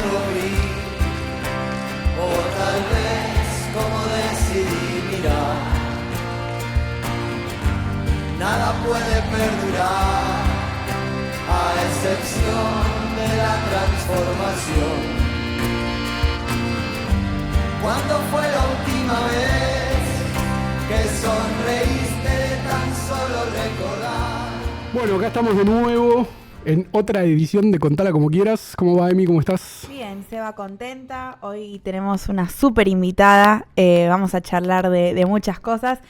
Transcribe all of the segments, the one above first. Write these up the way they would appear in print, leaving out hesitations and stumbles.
lo vi, o tal vez como decidí mirar. Nada puede perdurar, a excepción de la transformación. ¿Cuándo fue la última vez que sonreíste de tan solo recordar? Bueno, acá estamos de nuevo en otra edición de Contala Como Quieras. ¿Cómo va, Emi? ¿Cómo estás? Bien, Seba contenta. Hoy tenemos una súper invitada. Vamos a charlar de muchas cosas.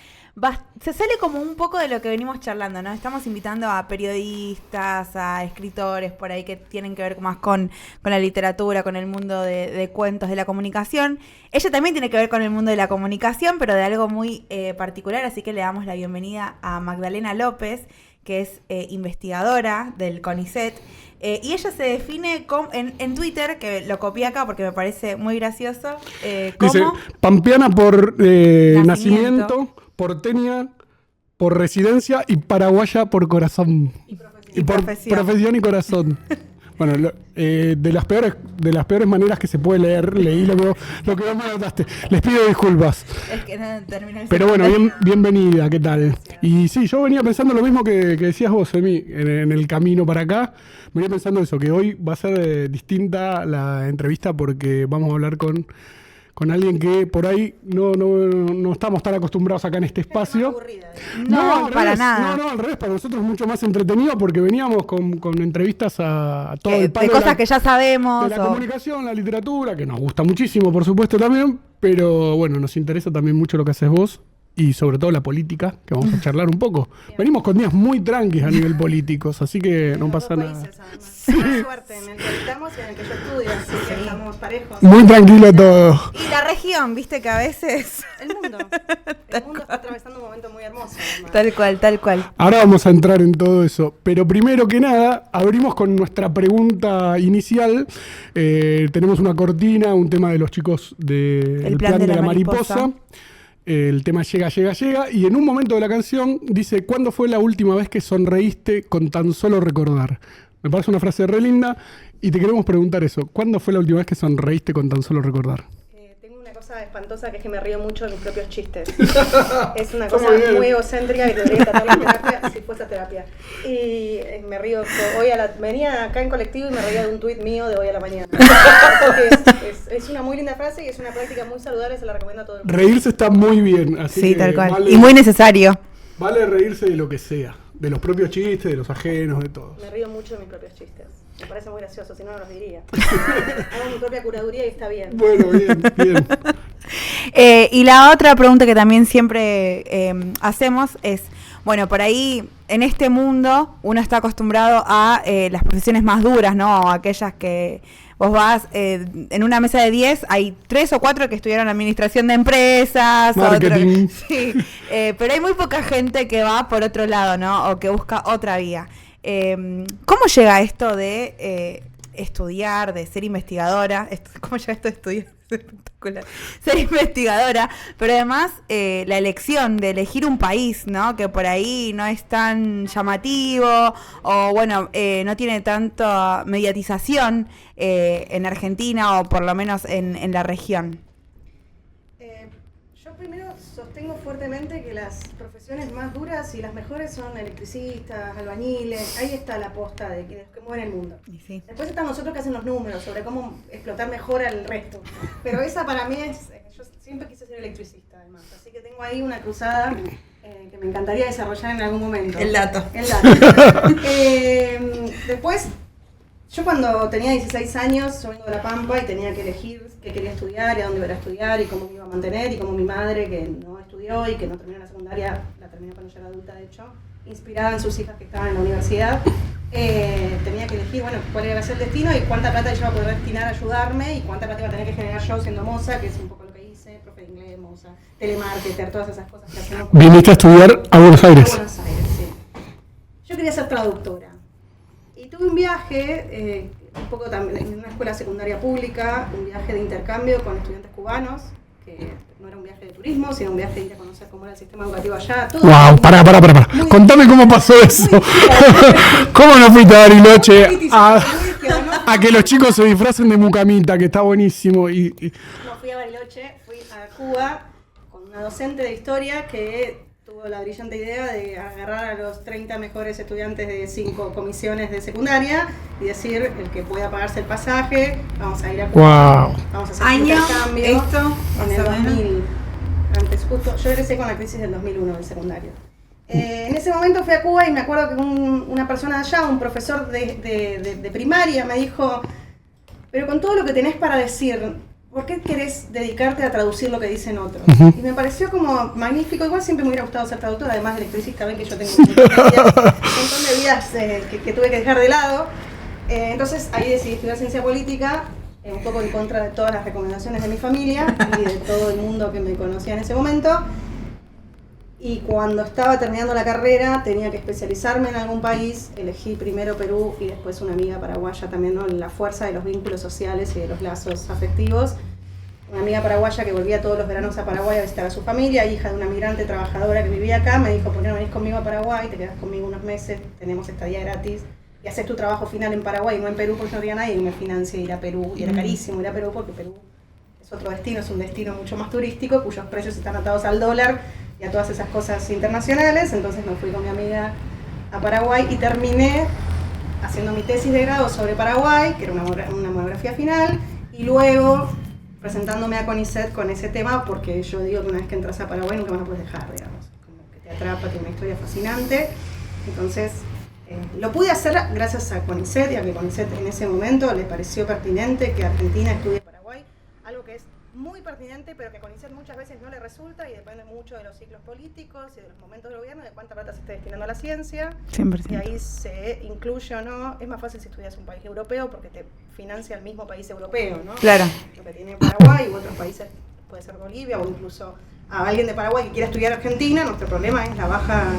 Se sale como un poco de lo que venimos charlando, ¿no? Estamos invitando a periodistas, a escritores por ahí que tienen que ver más con la literatura, con el mundo de cuentos, de la comunicación. Ella también tiene que ver con el mundo de la comunicación, pero de algo muy particular, así que le damos la bienvenida a Magdalena López, que es investigadora del CONICET. Y ella se define en Twitter, que lo copié acá porque me parece muy gracioso, como... Dice, pampeana por nacimiento, porteña por residencia y paraguaya por corazón. Y por profesión y corazón. Bueno, de las peores maneras que se puede leer, leí lo que vos me anotaste. Les pido disculpas. Es que no termina el Pero bueno, bienvenida, ¿qué tal? Y sí, yo venía pensando lo mismo que decías vos, Emi, en el camino para acá. Venía pensando eso, que hoy va a ser distinta la entrevista porque vamos a hablar con alguien que por ahí no estamos tan acostumbrados acá en este espacio. No, para nada. No, al revés, para nosotros es mucho más entretenido porque veníamos con entrevistas a todo el palo de cosas que ya sabemos. De la comunicación, la literatura, que nos gusta muchísimo, por supuesto, también. Pero bueno, nos interesa también mucho lo que haces vos. Y sobre todo la política, que vamos a charlar un poco. Bien. Venimos con días muy tranquilos a nivel políticos, así que no pasa nada. Sí. Suerte en el que estamos y en el que yo estudio, así que estamos parejos. Muy tranquilo todo. Y la región, viste que a veces... El mundo está atravesando un momento muy hermoso. Además. Tal cual. Ahora vamos a entrar en todo eso. Pero primero que nada, abrimos con nuestra pregunta inicial. Tenemos una cortina, un tema de los chicos del plan de la mariposa. El tema llega, y en un momento de la canción dice: ¿cuándo fue la última vez que sonreíste con tan solo recordar? Me parece una frase re linda y te queremos preguntar eso. ¿Cuándo fue la última vez que sonreíste con tan solo recordar? Tengo una cosa espantosa que es que me río mucho de mis propios chistes. Es una cosa muy egocéntrica que debería tratar la terapia si fuese terapia. Y me río. Venía acá en colectivo y me reía de un tuit mío de hoy a la mañana. Es una muy linda frase y es una práctica muy saludable, se la recomiendo a todo el mundo. Reírse está muy bien. Así sí, que tal cual. Vale, y muy necesario. Vale reírse de lo que sea. De los propios chistes, de los ajenos, de todos. Me río mucho de mis propios chistes. Me parece muy gracioso, si no, no los diría. Hago mi propia curaduría y está bien. Bueno, bien. Y la otra pregunta que también siempre hacemos es, bueno, por ahí en este mundo uno está acostumbrado a las profesiones más duras, ¿no? Aquellas que vos vas, en una mesa de 10 hay 3 o 4 que estudiaron administración de empresas. Marketing. Sí, pero hay muy poca gente que va por otro lado, ¿no? O que busca otra vía. ¿Cómo llega esto de estudiar, de ser investigadora? ¿Cómo llega esto de estudiar? Es espectacular. Ser investigadora, pero además la elección de elegir un país, ¿no? Que por ahí no es tan llamativo o bueno, no tiene tanta mediatización en Argentina o por lo menos en la región. Yo primero sostengo fuertemente que las profesiones más duras y las mejores son electricistas, albañiles. Ahí está la posta de quienes que mueven el mundo. Sí. Después están nosotros que hacen los números sobre cómo explotar mejor al resto. Pero esa para mí es... Yo siempre quise ser electricista, además. Así que tengo ahí una cruzada que me encantaría desarrollar en algún momento. El dato. Después, yo cuando tenía 16 años, yo vengo de La Pampa y tenía que elegir qué quería estudiar y a dónde iba a estudiar y cómo me iba a mantener, y como mi madre, que no estudió y que no terminó la secundaria, la terminó cuando ya era adulta, de hecho, inspirada en sus hijas que estaban en la universidad, tenía que elegir, bueno, cuál iba a ser el destino y cuánta plata yo iba a poder destinar a ayudarme y cuánta plata iba a tener que generar yo siendo moza, que es un poco lo que hice, profe de inglés, moza, telemarketer, todas esas cosas que hacemos. ¿Viniste a estudiar a Buenos Aires? A Buenos Aires, sí. Yo quería ser traductora. Y tuve un viaje, un poco también en una escuela secundaria pública, un viaje de intercambio con estudiantes cubanos, que no era un viaje de turismo, sino un viaje de ir a conocer cómo era el sistema educativo allá. Todo wow, pará. Contame cómo pasó eso. ¿Cómo no fuiste a Bariloche a A que los chicos se disfracen de mucamita, que está buenísimo. No, fui a Bariloche, fui a Cuba con una docente de historia que tuvo la brillante idea de agarrar a los 30 mejores estudiantes de 5 comisiones de secundaria y decir, el que pueda pagarse el pasaje, vamos a ir a Cuba, vamos a hacer un intercambio. Esto, en el 2000, antes justo, yo egresé con la crisis del 2001 del secundario. En ese momento fui a Cuba y me acuerdo que una persona de allá, un profesor de primaria, me dijo, pero con todo lo que tenés para decir, ¿por qué querés dedicarte a traducir lo que dicen otros? Y me pareció como magnífico. Igual siempre me hubiera gustado ser traductora, además de electricista, ven que yo tengo un montón de vidas que tuve que dejar de lado. Entonces ahí decidí estudiar ciencia política, un poco en contra de todas las recomendaciones de mi familia y de todo el mundo que me conocía en ese momento. Y cuando estaba terminando la carrera, tenía que especializarme en algún país, elegí primero Perú y después una amiga paraguaya también, ¿no? La fuerza de los vínculos sociales y de los lazos afectivos. Una amiga paraguaya que volvía todos los veranos a Paraguay a visitar a su familia, hija de una migrante trabajadora que vivía acá, me dijo, ¿por qué no venís conmigo a Paraguay? Te quedás conmigo unos meses, tenemos estadía gratis y haces tu trabajo final en Paraguay, no en Perú, porque no había nadie que me financie ir a Perú. Y era carísimo ir a Perú porque Perú es otro destino, es un destino mucho más turístico, cuyos precios están atados al dólar y a todas esas cosas internacionales. Entonces me fui con mi amiga a Paraguay y terminé haciendo mi tesis de grado sobre Paraguay, que era una monografía final, y luego presentándome a CONICET con ese tema, porque yo digo que una vez que entras a Paraguay nunca más lo puedes dejar, digamos, como que te atrapa, tiene una historia fascinante. Entonces lo pude hacer gracias a CONICET, y a que CONICET en ese momento le pareció pertinente que Argentina estudie Paraguay, algo que es muy pertinente, pero que a CONICET muchas veces no le resulta y depende mucho de los ciclos políticos y de los momentos del gobierno, de cuánta plata se está destinando a la ciencia. 100%. Y ahí se incluye o no. Es más fácil si estudias un país europeo porque te financia el mismo país europeo, ¿no? Claro. Lo que tiene Paraguay u otros países, puede ser Bolivia o incluso a alguien de Paraguay que quiera estudiar Argentina. Nuestro problema es la baja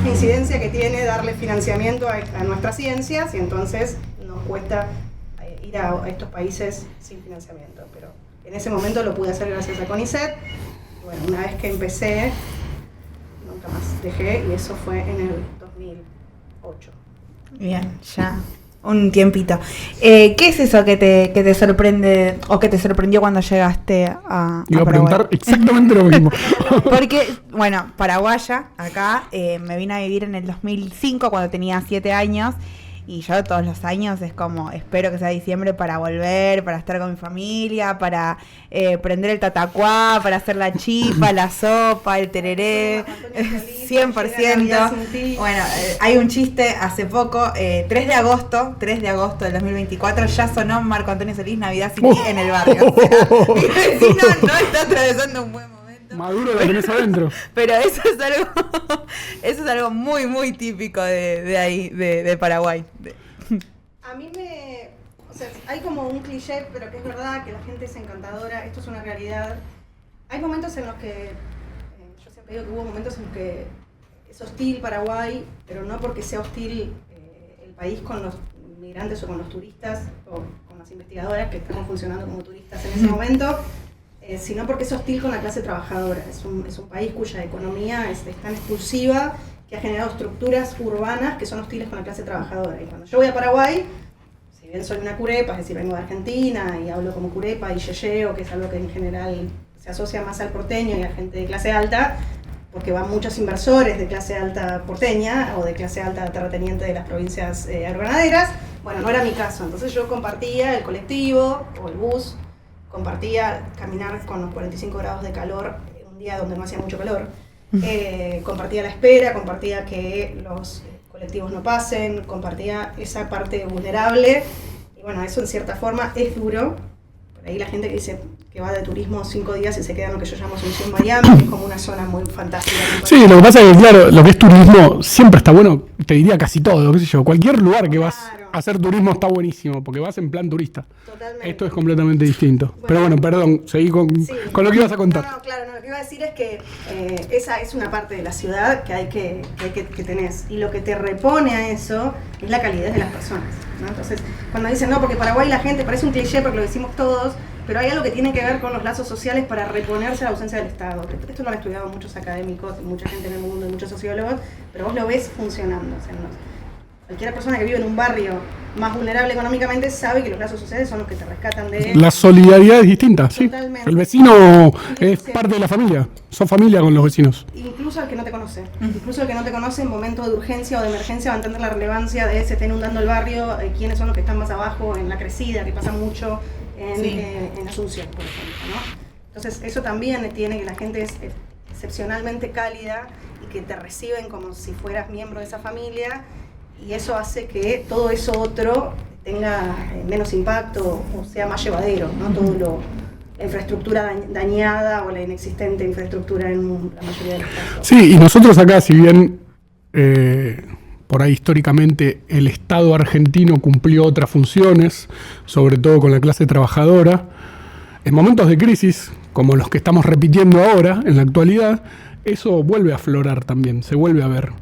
incidencia que tiene darle financiamiento a nuestras ciencias, y entonces nos cuesta ir a estos países sin financiamiento. Pero en ese momento lo pude hacer gracias a CONICET. Bueno, una vez que empecé, nunca más dejé, y eso fue en el 2008. Bien, ya un tiempito. ¿Qué es eso que te sorprende o que te sorprendió cuando llegaste a Iba a Paraguay? preguntar exactamente lo mismo. Porque, bueno, paraguaya, acá, me vine a vivir en el 2005 cuando tenía 7 años. Y yo todos los años es como, espero que sea diciembre para volver, para estar con mi familia, para prender el tatacuá, para hacer la chipa, la sopa, el tereré, 100%. Bueno, hay un chiste hace poco, 3 de agosto del 2024, ya sonó Marco Antonio Solís, Navidad sin ti en el barrio. O sea, mi vecino no está atravesando un buen momento. Maduro lo tenés adentro. Pero eso es algo muy, muy típico de ahí, de Paraguay. A mí o sea, hay como un cliché, pero que es verdad que la gente es encantadora, esto es una realidad. Hay momentos en los que, yo siempre digo que hubo momentos en los que es hostil Paraguay, pero no porque sea hostil el país con los migrantes o con los turistas, o con las investigadoras que estamos funcionando como turistas en ese momento, sino porque es hostil con la clase trabajadora. Es un país cuya economía es tan expulsiva que ha generado estructuras urbanas que son hostiles con la clase trabajadora. Y cuando yo voy a Paraguay, si bien soy una curepa, es decir, vengo de Argentina y hablo como curepa y yeyeo, que es algo que en general se asocia más al porteño y a gente de clase alta, porque van muchos inversores de clase alta porteña o de clase alta terrateniente de las provincias agroganadeiras. Bueno, no era mi caso. Entonces yo compartía el colectivo o el bus, compartía caminar con los 45 grados de calor, un día donde no hacía mucho calor, compartía la espera, compartía que los colectivos no pasen, compartía esa parte vulnerable, y bueno, eso en cierta forma es duro. Por ahí la gente que dice que va de turismo 5 días y se queda en lo que yo llamo Asunción Miami, que es como una zona muy fantástica. Sí, lo que pasa es que, claro, lo que es turismo siempre está bueno, te diría casi todo, qué sé yo, cualquier lugar que vas a hacer turismo está buenísimo, porque vas en plan turista. Totalmente. Esto es completamente distinto. Bueno, pero bueno, perdón, seguí con lo que ibas a contar. No, claro, lo que iba a decir es que esa es una parte de la ciudad que hay que tenés, y lo que te repone a eso es la calidez de las personas, ¿no? Entonces, cuando dicen, no, porque Paraguay la gente, parece un cliché porque lo decimos todos, pero hay algo que tiene que ver con los lazos sociales para reponerse a la ausencia del Estado. Esto lo han estudiado muchos académicos, mucha gente en el mundo, muchos sociólogos, pero vos lo ves funcionando. O sea, Cualquier persona que vive en un barrio más vulnerable económicamente sabe que los lazos sociales son los que te rescatan de... La solidaridad es distinta, sí. Totalmente. El vecino es parte de la familia. Son familia con los vecinos. Incluso el que no te conoce. Incluso el que no te conoce en momentos de urgencia o de emergencia va a entender la relevancia de se está inundando el barrio, quiénes son los que están más abajo en la crecida, que pasa mucho en Asunción, por ejemplo, ¿no? Entonces eso también tiene que la gente es excepcionalmente cálida y que te reciben como si fueras miembro de esa familia, y eso hace que todo eso otro tenga menos impacto o sea más llevadero, ¿no? Todo la infraestructura dañada o la inexistente infraestructura en la mayoría de los casos. Sí, y nosotros acá, si bien por ahí históricamente el Estado argentino cumplió otras funciones, sobre todo con la clase trabajadora, en momentos de crisis, como los que estamos repitiendo ahora, en la actualidad, eso vuelve a aflorar también, se vuelve a ver.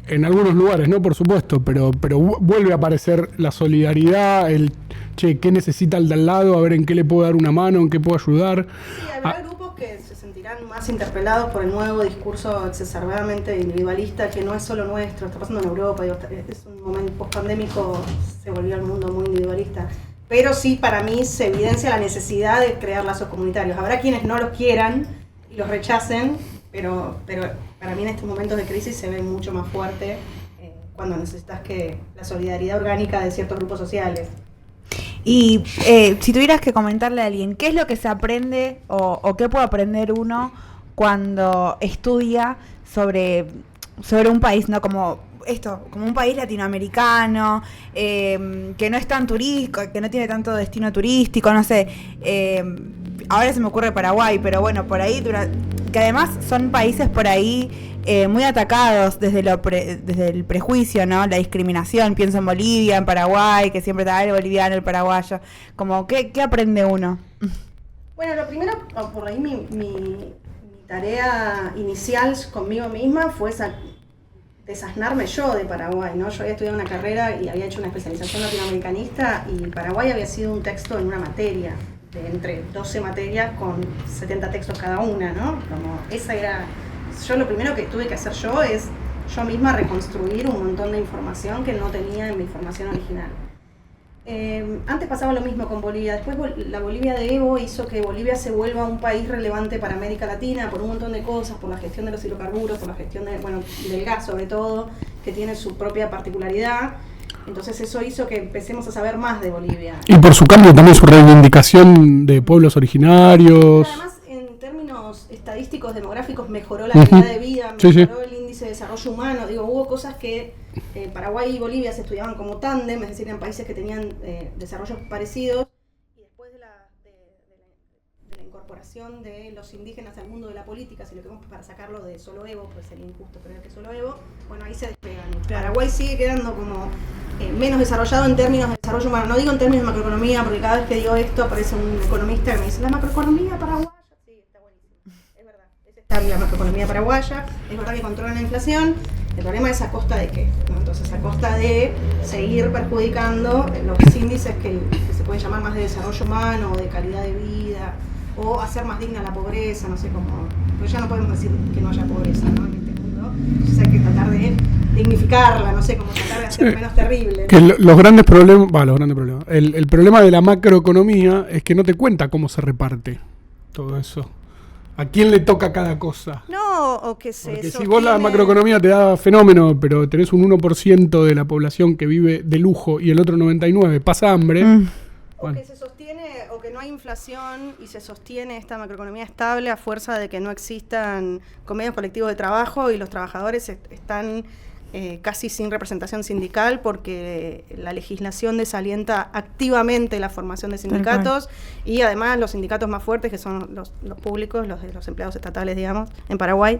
En algunos lugares, ¿no? Por supuesto, pero vuelve a aparecer la solidaridad, el, che, ¿qué necesita el de al lado? A ver en qué le puedo dar una mano, en qué puedo ayudar. Sí, habrá grupos que se sentirán más interpelados por el nuevo discurso exacerbadamente individualista, que no es solo nuestro, está pasando en Europa, digo, es un momento post-pandémico, se volvió el mundo muy individualista. Pero sí, para mí se evidencia la necesidad de crear lazos comunitarios. Habrá quienes no los quieran y los rechacen, pero para mí en estos momentos de crisis se ve mucho más fuerte cuando necesitas que la solidaridad orgánica de ciertos grupos sociales. Y si tuvieras que comentarle a alguien, ¿qué es lo que se aprende o qué puede aprender uno cuando estudia sobre un país, ¿no? Como un país latinoamericano, que no es tan turístico, que no tiene tanto destino turístico, no sé. Ahora se me ocurre Paraguay, pero bueno, por ahí, que además son países por ahí muy atacados desde el prejuicio, ¿no? La discriminación. Pienso en Bolivia, en Paraguay, que siempre está el boliviano, el paraguayo. Como, ¿qué aprende uno? Bueno, lo primero, por ahí mi tarea inicial conmigo misma fue desasnarme yo de Paraguay, ¿no? Yo había estudiado una carrera y había hecho una especialización latinoamericanista, y Paraguay había sido un texto en una materia, de entre 12 materias con 70 textos cada una, ¿no? Como esa era... Yo lo primero que tuve que hacer yo es yo misma reconstruir un montón de información que no tenía en mi formación original. Antes pasaba lo mismo con Bolivia. Después la Bolivia de Evo hizo que Bolivia se vuelva un país relevante para América Latina por un montón de cosas, por la gestión de los hidrocarburos, por la gestión del gas sobre todo, que tiene su propia particularidad. Entonces eso hizo que empecemos a saber más de Bolivia. Y por su cambio también su reivindicación de pueblos originarios. Además, en términos estadísticos, demográficos, mejoró la calidad de vida, mejoró el índice de desarrollo humano. Digo, hubo cosas que Paraguay y Bolivia se estudiaban como tándem, es decir, eran países que tenían desarrollos parecidos, y después de la incorporación de los indígenas al mundo de la política, si lo queremos para sacarlo de solo Evo, pues sería injusto creer que solo Evo, bueno, ahí se despegan. Paraguay sigue quedando como menos desarrollado en términos de desarrollo humano. No digo en términos de macroeconomía, porque cada vez que digo esto aparece un economista que me dice, la macroeconomía paraguaya, sí, está buenísimo, es verdad, está la macroeconomía paraguaya, es verdad que controlan la inflación. El problema es a costa de qué, ¿no? Entonces, a costa de seguir perjudicando los índices que se pueden llamar más de desarrollo humano o de calidad de vida, o hacer más digna la pobreza, no sé cómo. Pues ya no podemos decir que no haya pobreza, ¿no? En este mundo. Entonces hay que tratar de dignificarla, no sé, como tratar de hacer menos terrible, ¿no? Que los grandes problemas, el problema de la macroeconomía es que no te cuenta cómo se reparte todo eso. ¿A quién le toca cada cosa? No, o que se Porque sostiene... si vos la macroeconomía te da fenómeno, pero tenés un 1% de la población que vive de lujo y el otro 99% pasa hambre... O que se sostiene, o que no hay inflación y se sostiene esta macroeconomía estable a fuerza de que no existan convenios colectivos de trabajo y los trabajadores están casi sin representación sindical porque la legislación desalienta activamente la formación de sindicatos, y además los sindicatos más fuertes, que son los públicos, los de los empleados estatales, digamos, en Paraguay,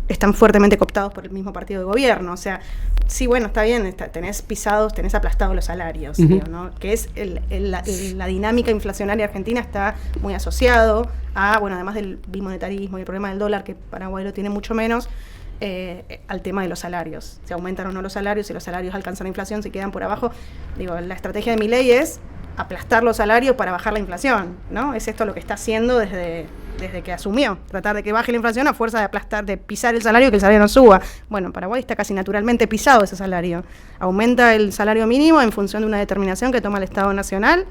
están fuertemente cooptados por el mismo partido de gobierno. O sea, sí, bueno, está bien, tenés aplastados los salarios, digo, ¿no? Que es la dinámica inflacionaria argentina está muy asociado a, bueno, además del bimonetarismo y el problema del dólar, que Paraguay lo tiene mucho menos, al tema de los salarios. Si aumentan o no los salarios, si los salarios alcanzan la inflación, si quedan por abajo. Digo, la estrategia de Milei es aplastar los salarios para bajar la inflación, ¿no? Es esto lo que está haciendo desde desde que asumió, tratar de que baje la inflación a fuerza de aplastar, de pisar el salario y que el salario no suba. Bueno, en Paraguay está casi naturalmente pisado ese salario. Aumenta el salario mínimo en función de una determinación que toma el Estado Nacional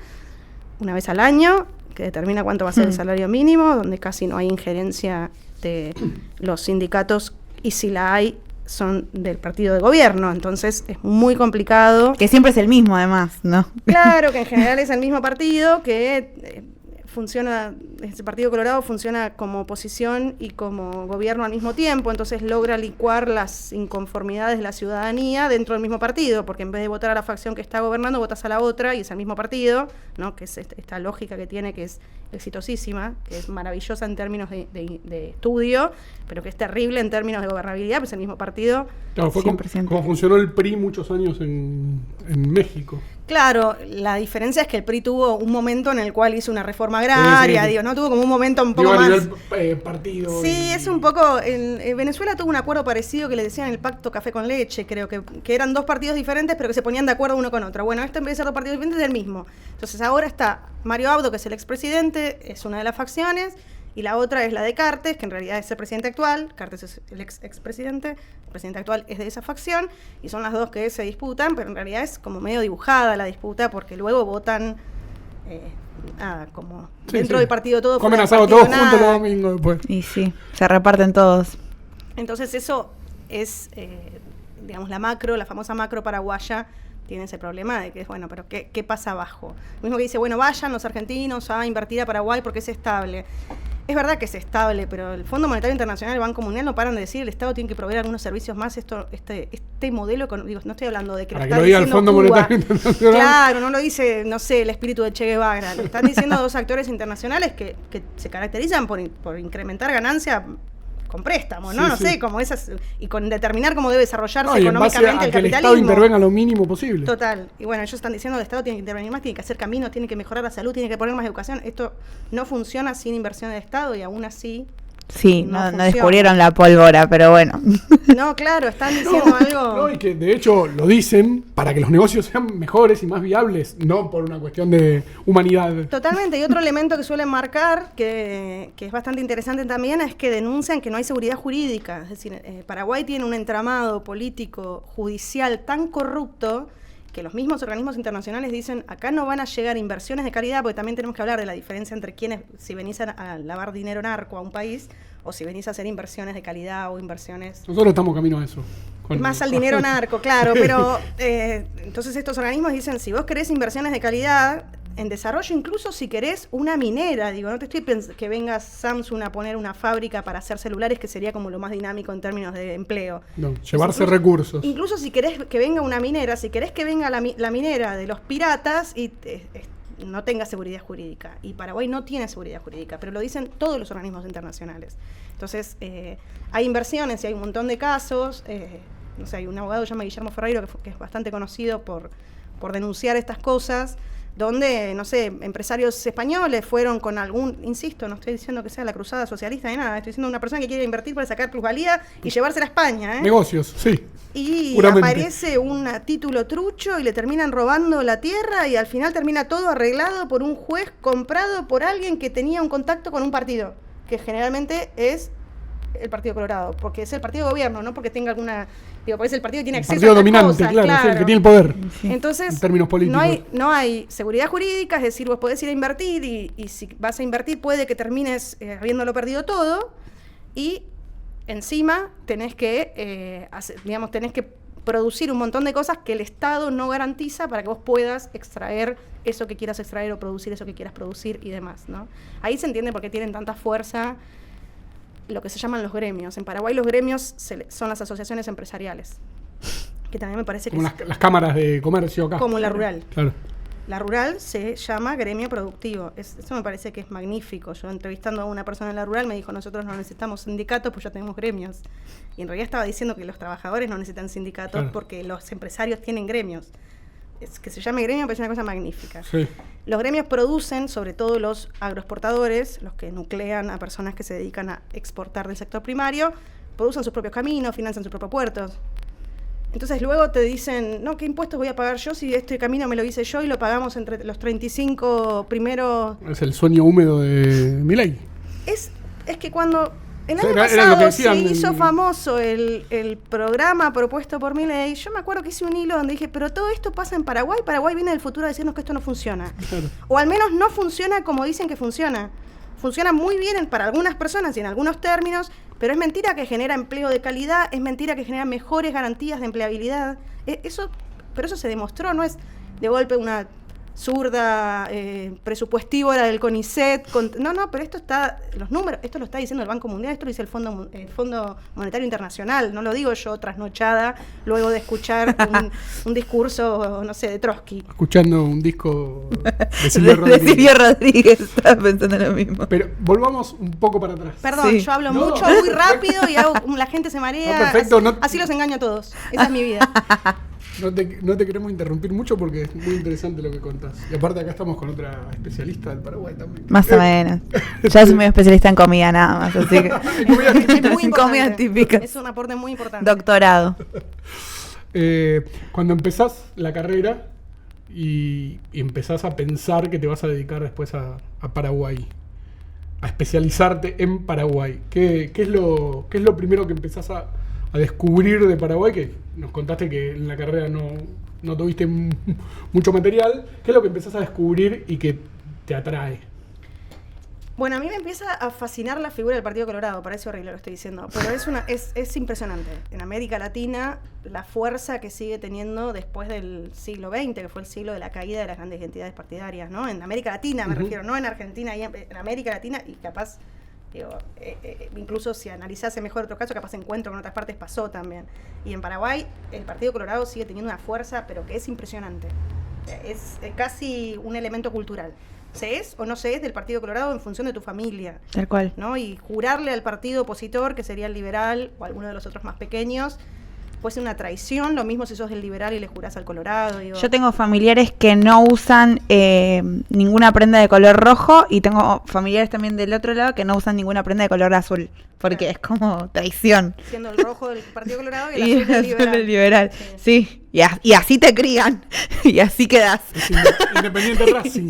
una vez al año, que determina cuánto va a ser el salario mínimo, donde casi no hay injerencia de los sindicatos, y si la hay, son del partido de gobierno, entonces es muy complicado. Que siempre es el mismo, además, ¿no? Claro, que en general es el mismo partido que funciona, ese Partido Colorado funciona como oposición y como gobierno al mismo tiempo, entonces logra licuar las inconformidades de la ciudadanía dentro del mismo partido, porque en vez de votar a la facción que está gobernando, votas a la otra y es el mismo partido, ¿no? Que es esta lógica que tiene, que es exitosísima, que es maravillosa en términos de estudio, pero que es terrible en términos de gobernabilidad, pues el mismo partido. Claro, fue como funcionó el PRI muchos años en México. Claro, la diferencia es que el PRI tuvo un momento en el cual hizo una reforma agraria, sí. Digo, ¿no? Tuvo como un momento un poco más... Nivel, partido. Sí, es un poco... En Venezuela tuvo un acuerdo parecido que le decían el pacto café con leche, creo que eran dos partidos diferentes, pero que se ponían de acuerdo uno con otro. Bueno, en vez de ser dos partidos diferentes, es el mismo. Entonces ahora está Mario Abdo, que es el expresidente, es una de las facciones, y la otra es la de Cartes, que en realidad es el presidente actual. Cartes es el expresidente, el presidente actual es de esa facción, y son las dos que se disputan, pero en realidad es como medio dibujada la disputa, porque luego votan como dentro del partido todo. Comen asado todos juntos los domingos después. Y sí, se reparten todos. Entonces eso es, digamos, la famosa macro paraguaya, tiene ese problema de que es, bueno, pero ¿qué pasa abajo? Lo mismo que dice, bueno, vayan los argentinos a invertir a Paraguay porque es estable. Es verdad que es estable, pero el Fondo Monetario Internacional y el Banco Mundial no paran de decir el Estado tiene que proveer algunos servicios más. Este modelo económico, no estoy hablando de que para lo está que lo diga el Fondo Monetario Internacional. Claro, no lo dice, no sé, el espíritu de Che Guevara. Lo están diciendo dos actores internacionales que se caracterizan por incrementar ganancia con préstamos, ¿no? Sí, no sé, como esas, y con determinar cómo debe desarrollarse económicamente el capitalismo. Que el Estado intervenga lo mínimo posible. Total. Y bueno, ellos están diciendo que el Estado tiene que intervenir más, tiene que hacer caminos, tiene que mejorar la salud, tiene que poner más educación. Esto no funciona sin inversión del Estado y aún así... Sí, no descubrieron la pólvora, pero bueno. No, claro, están diciendo algo... No, y que de hecho lo dicen para que los negocios sean mejores y más viables, no por una cuestión de humanidad. Totalmente, y otro elemento que suelen marcar, que es bastante interesante también, es que denuncian que no hay seguridad jurídica. Es decir, Paraguay tiene un entramado político, judicial tan corrupto que los mismos organismos internacionales dicen, acá no van a llegar inversiones de calidad, porque también tenemos que hablar de la diferencia entre quienes, si venís a lavar dinero narco a un país, o si venís a hacer inversiones de calidad o inversiones... Nosotros estamos camino a eso. Más al dinero narco, claro, pero entonces estos organismos dicen, si vos querés inversiones de calidad en desarrollo, incluso si querés una minera, digo, no te estoy pensando que venga Samsung a poner una fábrica para hacer celulares, que sería como lo más dinámico en términos de empleo. No, llevarse recursos. Incluso si querés que venga una minera, si querés que venga la minera de los piratas y no tenga seguridad jurídica. Y Paraguay no tiene seguridad jurídica, pero lo dicen todos los organismos internacionales. Entonces, hay inversiones y hay un montón de casos. No sé, hay un abogado que se llama Guillermo Ferreiro, que es bastante conocido por denunciar estas cosas, donde, no sé, empresarios españoles fueron con algún, insisto, no estoy diciendo que sea la cruzada socialista ni nada, estoy diciendo una persona que quiere invertir para sacar plusvalía y llevársela a España. Negocios, sí. Y puramente. Aparece un título trucho y le terminan robando la tierra y al final termina todo arreglado por un juez comprado por alguien que tenía un contacto con un partido, que generalmente es el Partido Colorado, porque es el partido de gobierno, no porque tenga alguna... Digo, porque es el partido que tiene acceso a dominante, cosas, claro, es el que tiene el poder. Sí. Entonces, en términos políticos. No hay seguridad jurídica, es decir, vos podés ir a invertir y si vas a invertir puede que termines habiéndolo perdido todo y encima tenés que, tenés que producir un montón de cosas que el Estado no garantiza para que vos puedas extraer eso que quieras extraer o producir eso que quieras producir y demás, ¿no? Ahí se entiende por qué tienen tanta fuerza lo que se llaman los gremios. En Paraguay los gremios son las asociaciones empresariales, que también me parece como que las cámaras de comercio acá. Como la rural. Claro. La rural se llama gremio productivo. Eso me parece que es magnífico. Yo entrevistando a una persona en la rural me dijo, nosotros no necesitamos sindicatos, pues ya tenemos gremios. Y en realidad estaba diciendo que los trabajadores no necesitan sindicatos, claro, porque los empresarios tienen gremios. Es que se llame gremio me parece una cosa magnífica. Sí. Los gremios producen, sobre todo los agroexportadores, los que nuclean a personas que se dedican a exportar del sector primario, producen sus propios caminos, financian sus propios puertos. Entonces luego te dicen, no, ¿qué impuestos voy a pagar yo si este camino me lo hice yo y lo pagamos entre los 35 primeros? Es el sueño húmedo de Milei. Es Es que cuando el año Era lo que pasado decían se hizo en- famoso el programa propuesto por Milei, yo me acuerdo que hice un hilo donde dije, pero todo esto pasa en Paraguay, Paraguay viene del futuro a decirnos que esto no funciona. Claro. O al menos no funciona como dicen que funciona. Funciona muy bien para algunas personas y en algunos términos, pero es mentira que genera empleo de calidad, es mentira que genera mejores garantías de empleabilidad. Pero eso se demostró, no es de golpe una zurda presupuestívora del CONICET. No, pero esto está, los números, esto lo está diciendo el Banco Mundial, esto lo dice el Fondo Monetario Internacional, no lo digo yo trasnochada luego de escuchar un discurso, no sé, de Trotsky. Escuchando un disco de Silvio De Rodríguez. Silvio Rodríguez, estaba pensando lo mismo. Pero volvamos un poco para atrás. Perdón, Sí. yo hablo No. mucho, muy rápido y la gente se marea. No, perfecto, así los engaño a todos. Esa es mi vida. No te queremos interrumpir mucho porque es muy interesante lo que contás. Y aparte acá estamos con otra especialista del Paraguay también. Más o menos. Yo soy muy especialista en comida nada más, así que... En comida típica. Es muy En comida importante. típica. Es un aporte muy importante. Doctorado. Cuando empezás la carrera y empezás a pensar que te vas a dedicar después a Paraguay, a especializarte en Paraguay, ¿qué es lo primero que empezás a descubrir de Paraguay? Que nos contaste que en la carrera no tuviste mucho material. ¿Qué es lo que empezás a descubrir y que te atrae? Bueno, a mí me empieza a fascinar la figura del Partido Colorado, parece horrible lo que estoy diciendo, pero es impresionante. En América Latina, la fuerza que sigue teniendo después del siglo XX, que fue el siglo de la caída de las grandes identidades partidarias, ¿no? En América Latina me refiero, no en Argentina, y en América Latina, y capaz, digo, incluso si analizase mejor otro caso, capaz encuentro que en otras partes pasó también. Y en Paraguay, el Partido Colorado sigue teniendo una fuerza, pero que es impresionante. Es casi un elemento cultural. Se es o no se es del Partido Colorado en función de tu familia, Tal cual. ¿no? Y jurarle al partido opositor, que sería el liberal o alguno de los otros más pequeños, puede ser una traición. Lo mismo si sos del liberal y le jurás al Colorado. Digo. Yo tengo familiares que no usan ninguna prenda de color rojo y tengo familiares también del otro lado que no usan ninguna prenda de color azul, porque Claro. es como traición. Siendo el rojo del Partido Colorado y el Y azul del el liberal. azul del liberal. Sí. Sí, y así te crían y así quedás. Es Independiente Racing.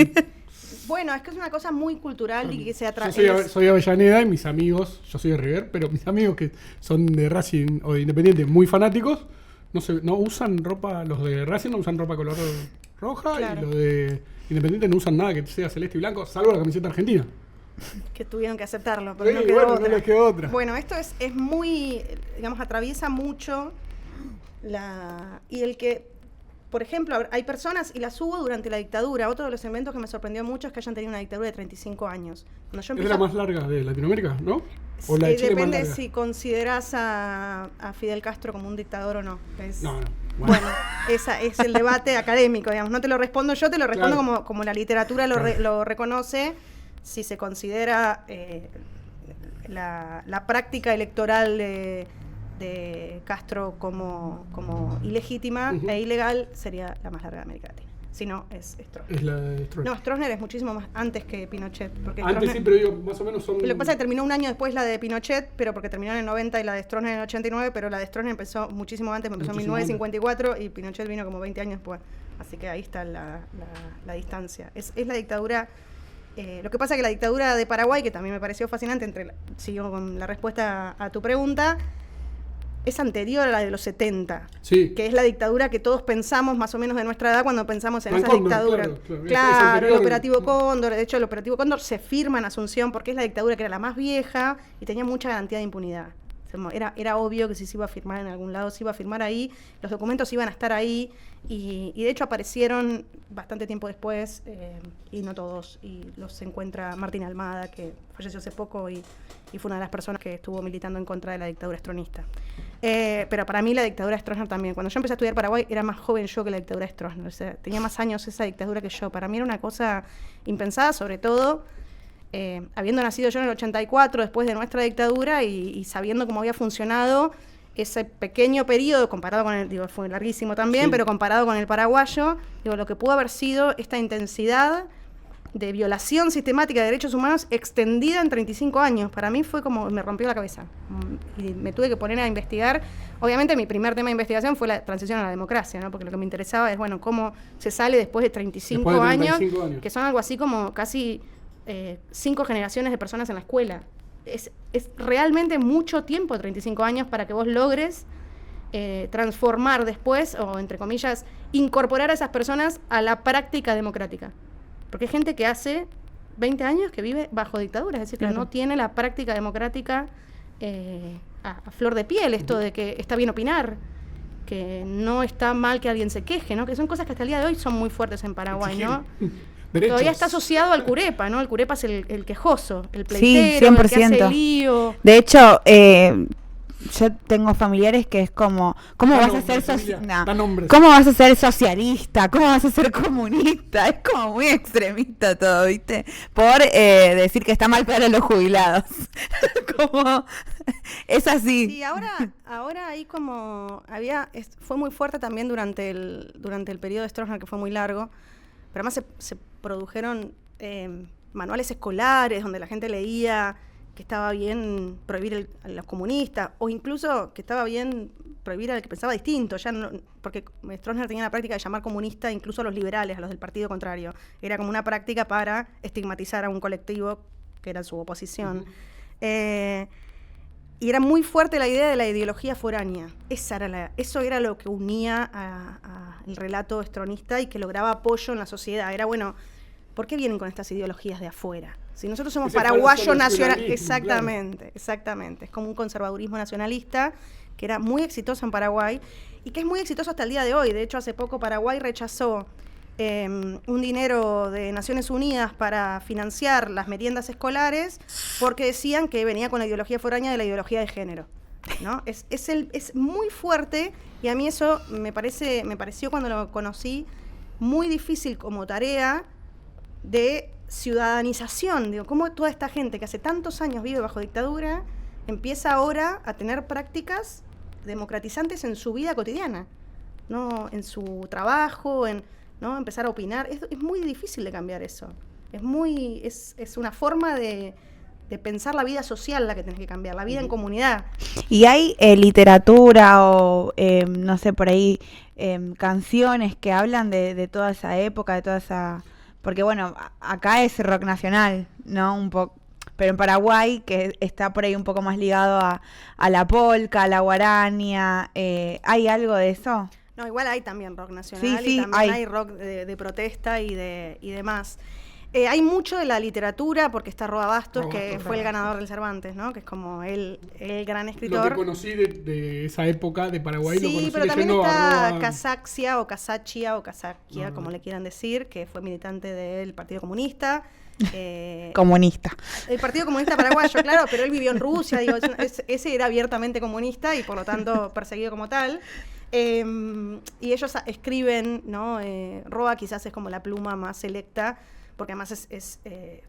Bueno, es que es una cosa muy cultural y que se Yo atrae. soy Avellaneda y mis amigos, yo soy de River, pero mis amigos que son de Racing o de Independiente muy fanáticos, no usan ropa, los de Racing no usan ropa color roja Claro. y los de Independiente no usan nada que sea celeste y blanco, salvo la camiseta argentina. Que tuvieron que aceptarlo, pero Sí, no quedó bueno, otra. no les quedó otra. Bueno, esto es muy, digamos, atraviesa mucho y el que, por ejemplo, hay personas, y las hubo durante la dictadura. Otro de los elementos que me sorprendió mucho es que hayan tenido una dictadura de 35 años. Cuando yo Es empiezo la más larga de Latinoamérica, ¿no? O la de Chile más depende larga. si consideras a Fidel Castro como un dictador o no. No. Bueno, ese es el debate académico, digamos. No te lo respondo yo, te lo respondo Claro. como la literatura Claro. lo reconoce. Si se considera la práctica electoral de Castro como ilegítima Ujú. e ilegal, sería la más larga de América Latina. Si no, es Stroessner. Es la de Stroessner. No, Stroessner es muchísimo más antes que Pinochet. Porque Antes sí, Stroessner- pero digo, más o menos son... lo que pasa es que terminó un año después la de Pinochet, pero porque terminó en el 90 y la de Stroessner en el 89, pero la de Stroessner empezó muchísimo antes, empezó Muchísimo en 1954 y Pinochet vino como 20 años después. Así que ahí está la distancia. Es la dictadura. Lo que pasa es que la dictadura de Paraguay, que también me pareció fascinante, sigo con la respuesta a tu pregunta, es anterior a la de los 70. Sí. Que es la dictadura que todos pensamos más o menos de nuestra edad cuando pensamos en Juan esa Cóndor, dictadura. claro, claro. Es Claro, el anterior. operativo Cóndor. De hecho, el operativo Cóndor se firma en Asunción porque es la dictadura que era la más vieja y tenía mucha garantía de impunidad. Era obvio que si se iba a firmar en algún lado, se iba a firmar ahí, los documentos iban a estar ahí y de hecho aparecieron bastante tiempo después y no todos. Y los encuentra Martín Almada, que falleció hace poco y fue una de las personas que estuvo militando en contra de la dictadura stronista. Pero para mí la dictadura de Stroessner también. Cuando yo empecé a estudiar Paraguay era más joven yo que la dictadura de Stroessner. O sea, tenía más años esa dictadura que yo. Para mí era una cosa impensada, sobre todo habiendo nacido yo en el 84, después de nuestra dictadura, y sabiendo cómo había funcionado ese pequeño periodo, comparado con el, fue larguísimo también, Sí. pero comparado con el paraguayo, lo que pudo haber sido esta intensidad de violación sistemática de derechos humanos extendida en 35 años. Para mí fue como, me rompió la cabeza. Y me tuve que poner a investigar. Obviamente mi primer tema de investigación fue la transición a la democracia, ¿no? Porque lo que me interesaba es, bueno, cómo se sale después de 35, Después de 35 años. que son algo así como casi 5 generaciones de personas en la escuela. es realmente mucho tiempo, 35 años, para que vos logres transformar después, o entre comillas, incorporar a esas personas a la práctica democrática. Porque hay gente que hace 20 años que vive bajo dictadura, es decir, que no tiene la práctica democrática a flor de piel, esto de que está bien opinar, que no está mal que alguien se queje, ¿no? Que son cosas que hasta el día de hoy son muy fuertes en Paraguay, ¿no? Derechos. Todavía está asociado al curepa, ¿no? El curepa es el quejoso, el pleitero, Sí, 100%. el que hace lío. De hecho, yo tengo familiares que es como, ¿cómo vas a ser ¿Cómo vas a ser socialista? ¿Cómo vas a ser comunista? Es como muy extremista todo, ¿viste? Por decir que está mal para los jubilados. Como es así. Sí, ahora hay como fue muy fuerte también durante el periodo de Stroessner, que fue muy largo, pero además se produjeron manuales escolares donde la gente leía que estaba bien prohibir a los comunistas, o incluso que estaba bien prohibir al que pensaba distinto, ya no, porque Stroessner tenía la práctica de llamar comunista incluso a los liberales, a los del partido contrario. Era como una práctica para estigmatizar a un colectivo que era su oposición. Y era muy fuerte la idea de la ideología foránea. Eso era lo que unía al relato stronista y que lograba apoyo en la sociedad. Era, bueno, ¿por qué vienen con estas ideologías de afuera? Si nosotros somos paraguayos nacionalistas. Exactamente. Es como un conservadurismo nacionalista que era muy exitoso en Paraguay y que es muy exitoso hasta el día de hoy. De hecho, hace poco Paraguay rechazó un dinero de Naciones Unidas para financiar las meriendas escolares porque decían que venía con la ideología foránea de la ideología de género, ¿no? Es muy fuerte, y a mí eso me pareció cuando lo conocí muy difícil como tarea de ciudadanización. Digo, cómo toda esta gente que hace tantos años vive bajo dictadura empieza ahora a tener prácticas democratizantes en su vida cotidiana, ¿no? En su trabajo, ¿no? Empezar a opinar. Es muy difícil de cambiar eso. Es una forma de pensar la vida social la que tenés que cambiar, la vida en comunidad. Y hay literatura o, no sé, por ahí, canciones que hablan de toda esa época, de toda esa... Porque, bueno, acá es rock nacional, ¿no? Un poco, pero en Paraguay, que está por ahí un poco más ligado a la polca, a la guarania, ¿hay algo de eso? No, igual hay también rock nacional, y también hay rock de protesta y demás. Hay mucho de la literatura, porque está Roa Bastos, que fue el ganador del Cervantes, ¿no? Que es como el gran escritor. Lo que conocí de esa época de Paraguay, lo conocí pero también está Roa... Casaxia o Casachia o Casaquia, como le quieran decir, que fue militante del Partido Comunista. Comunista. El Partido Comunista Paraguayo, claro, pero él vivió en Rusia, digo, ese era abiertamente comunista y por lo tanto perseguido como tal. Y ellos escriben, ¿no? Roa quizás es como la pluma más selecta, porque además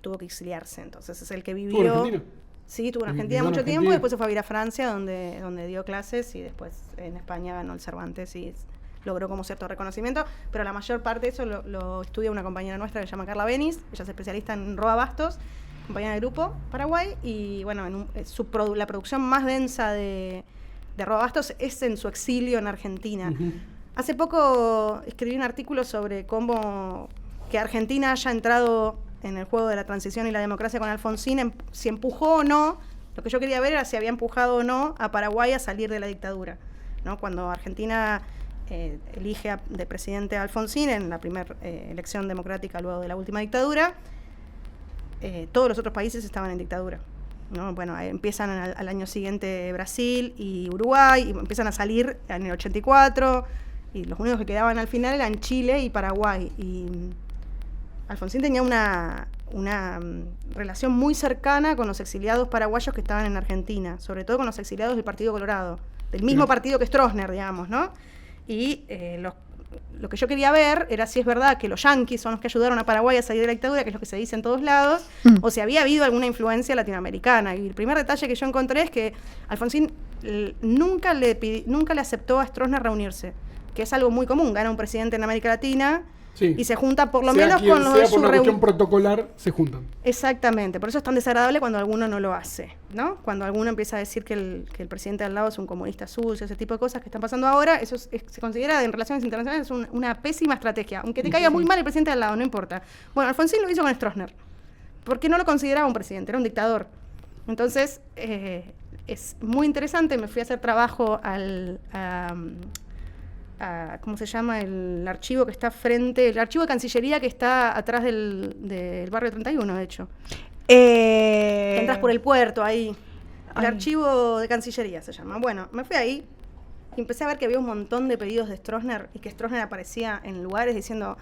tuvo que exiliarse, entonces es el que vivió... ¿Estuvo en Argentina? Sí, estuvo en Argentina mucho tiempo, después se fue a vivir a Francia, donde dio clases, y después en España ganó el Cervantes y logró como cierto reconocimiento, pero la mayor parte de eso lo estudia una compañera nuestra que se llama Carla Benis. Ella es especialista en Roa Bastos, compañera del grupo Paraguay, y bueno, la producción más densa de Roa Bastos es en su exilio en Argentina. Hace poco escribí un artículo sobre cómo que Argentina haya entrado en el juego de la transición y la democracia con Alfonsín, si empujó o no. Lo que yo quería ver era si había empujado o no a Paraguay a salir de la dictadura, ¿no? Cuando Argentina elige de presidente a Alfonsín en la primera elección democrática luego de la última dictadura, todos los otros países estaban en dictadura, ¿no? Bueno, empiezan al año siguiente Brasil y Uruguay, y empiezan a salir en el 84, y los únicos que quedaban al final eran Chile y Paraguay. Y Alfonsín tenía una relación muy cercana con los exiliados paraguayos que estaban en Argentina, sobre todo con los exiliados del Partido Colorado, del mismo partido que Stroessner, digamos, ¿no? Y lo que yo quería ver era si es verdad que los yanquis son los que ayudaron a Paraguay a salir de la dictadura, que es lo que se dice en todos lados, o si había habido alguna influencia latinoamericana. Y el primer detalle que yo encontré es que Alfonsín nunca le aceptó a Stroessner reunirse, que es algo muy común. Gana un presidente en América Latina, sí, y se junta por lo menos con los de su por una cuestión protocolar, se juntan. Exactamente, por eso es tan desagradable cuando alguno no lo hace, ¿no? Cuando alguno empieza a decir que el presidente al lado es un comunista sucio, ese tipo de cosas que están pasando ahora, eso se considera en relaciones internacionales una pésima estrategia. Aunque te caiga muy mal el presidente al lado, no importa. Bueno, Alfonsín lo hizo con Stroessner, porque no lo consideraba un presidente, era un dictador. Entonces, es muy interesante. Me fui a hacer trabajo ¿cómo se llama? El archivo que está frente, el archivo de Cancillería que está atrás del barrio 31, de hecho. Entras por el puerto, ahí. El archivo de Cancillería se llama. Bueno, me fui ahí y empecé a ver que había un montón de pedidos de Stroessner y que Stroessner aparecía en lugares diciendo,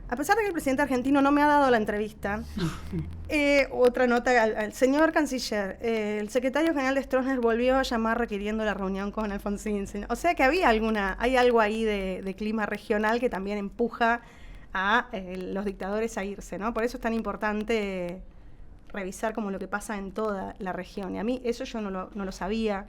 a pesar de que el presidente argentino no me ha dado la entrevista, otra nota al señor canciller, el secretario general de Stroessner volvió a llamar requiriendo la reunión con Alfonsín. O sea que hay algo ahí de clima regional que también empuja a los dictadores a irse, ¿no? Por eso es tan importante revisar como lo que pasa en toda la región. Y a mí eso yo no lo sabía.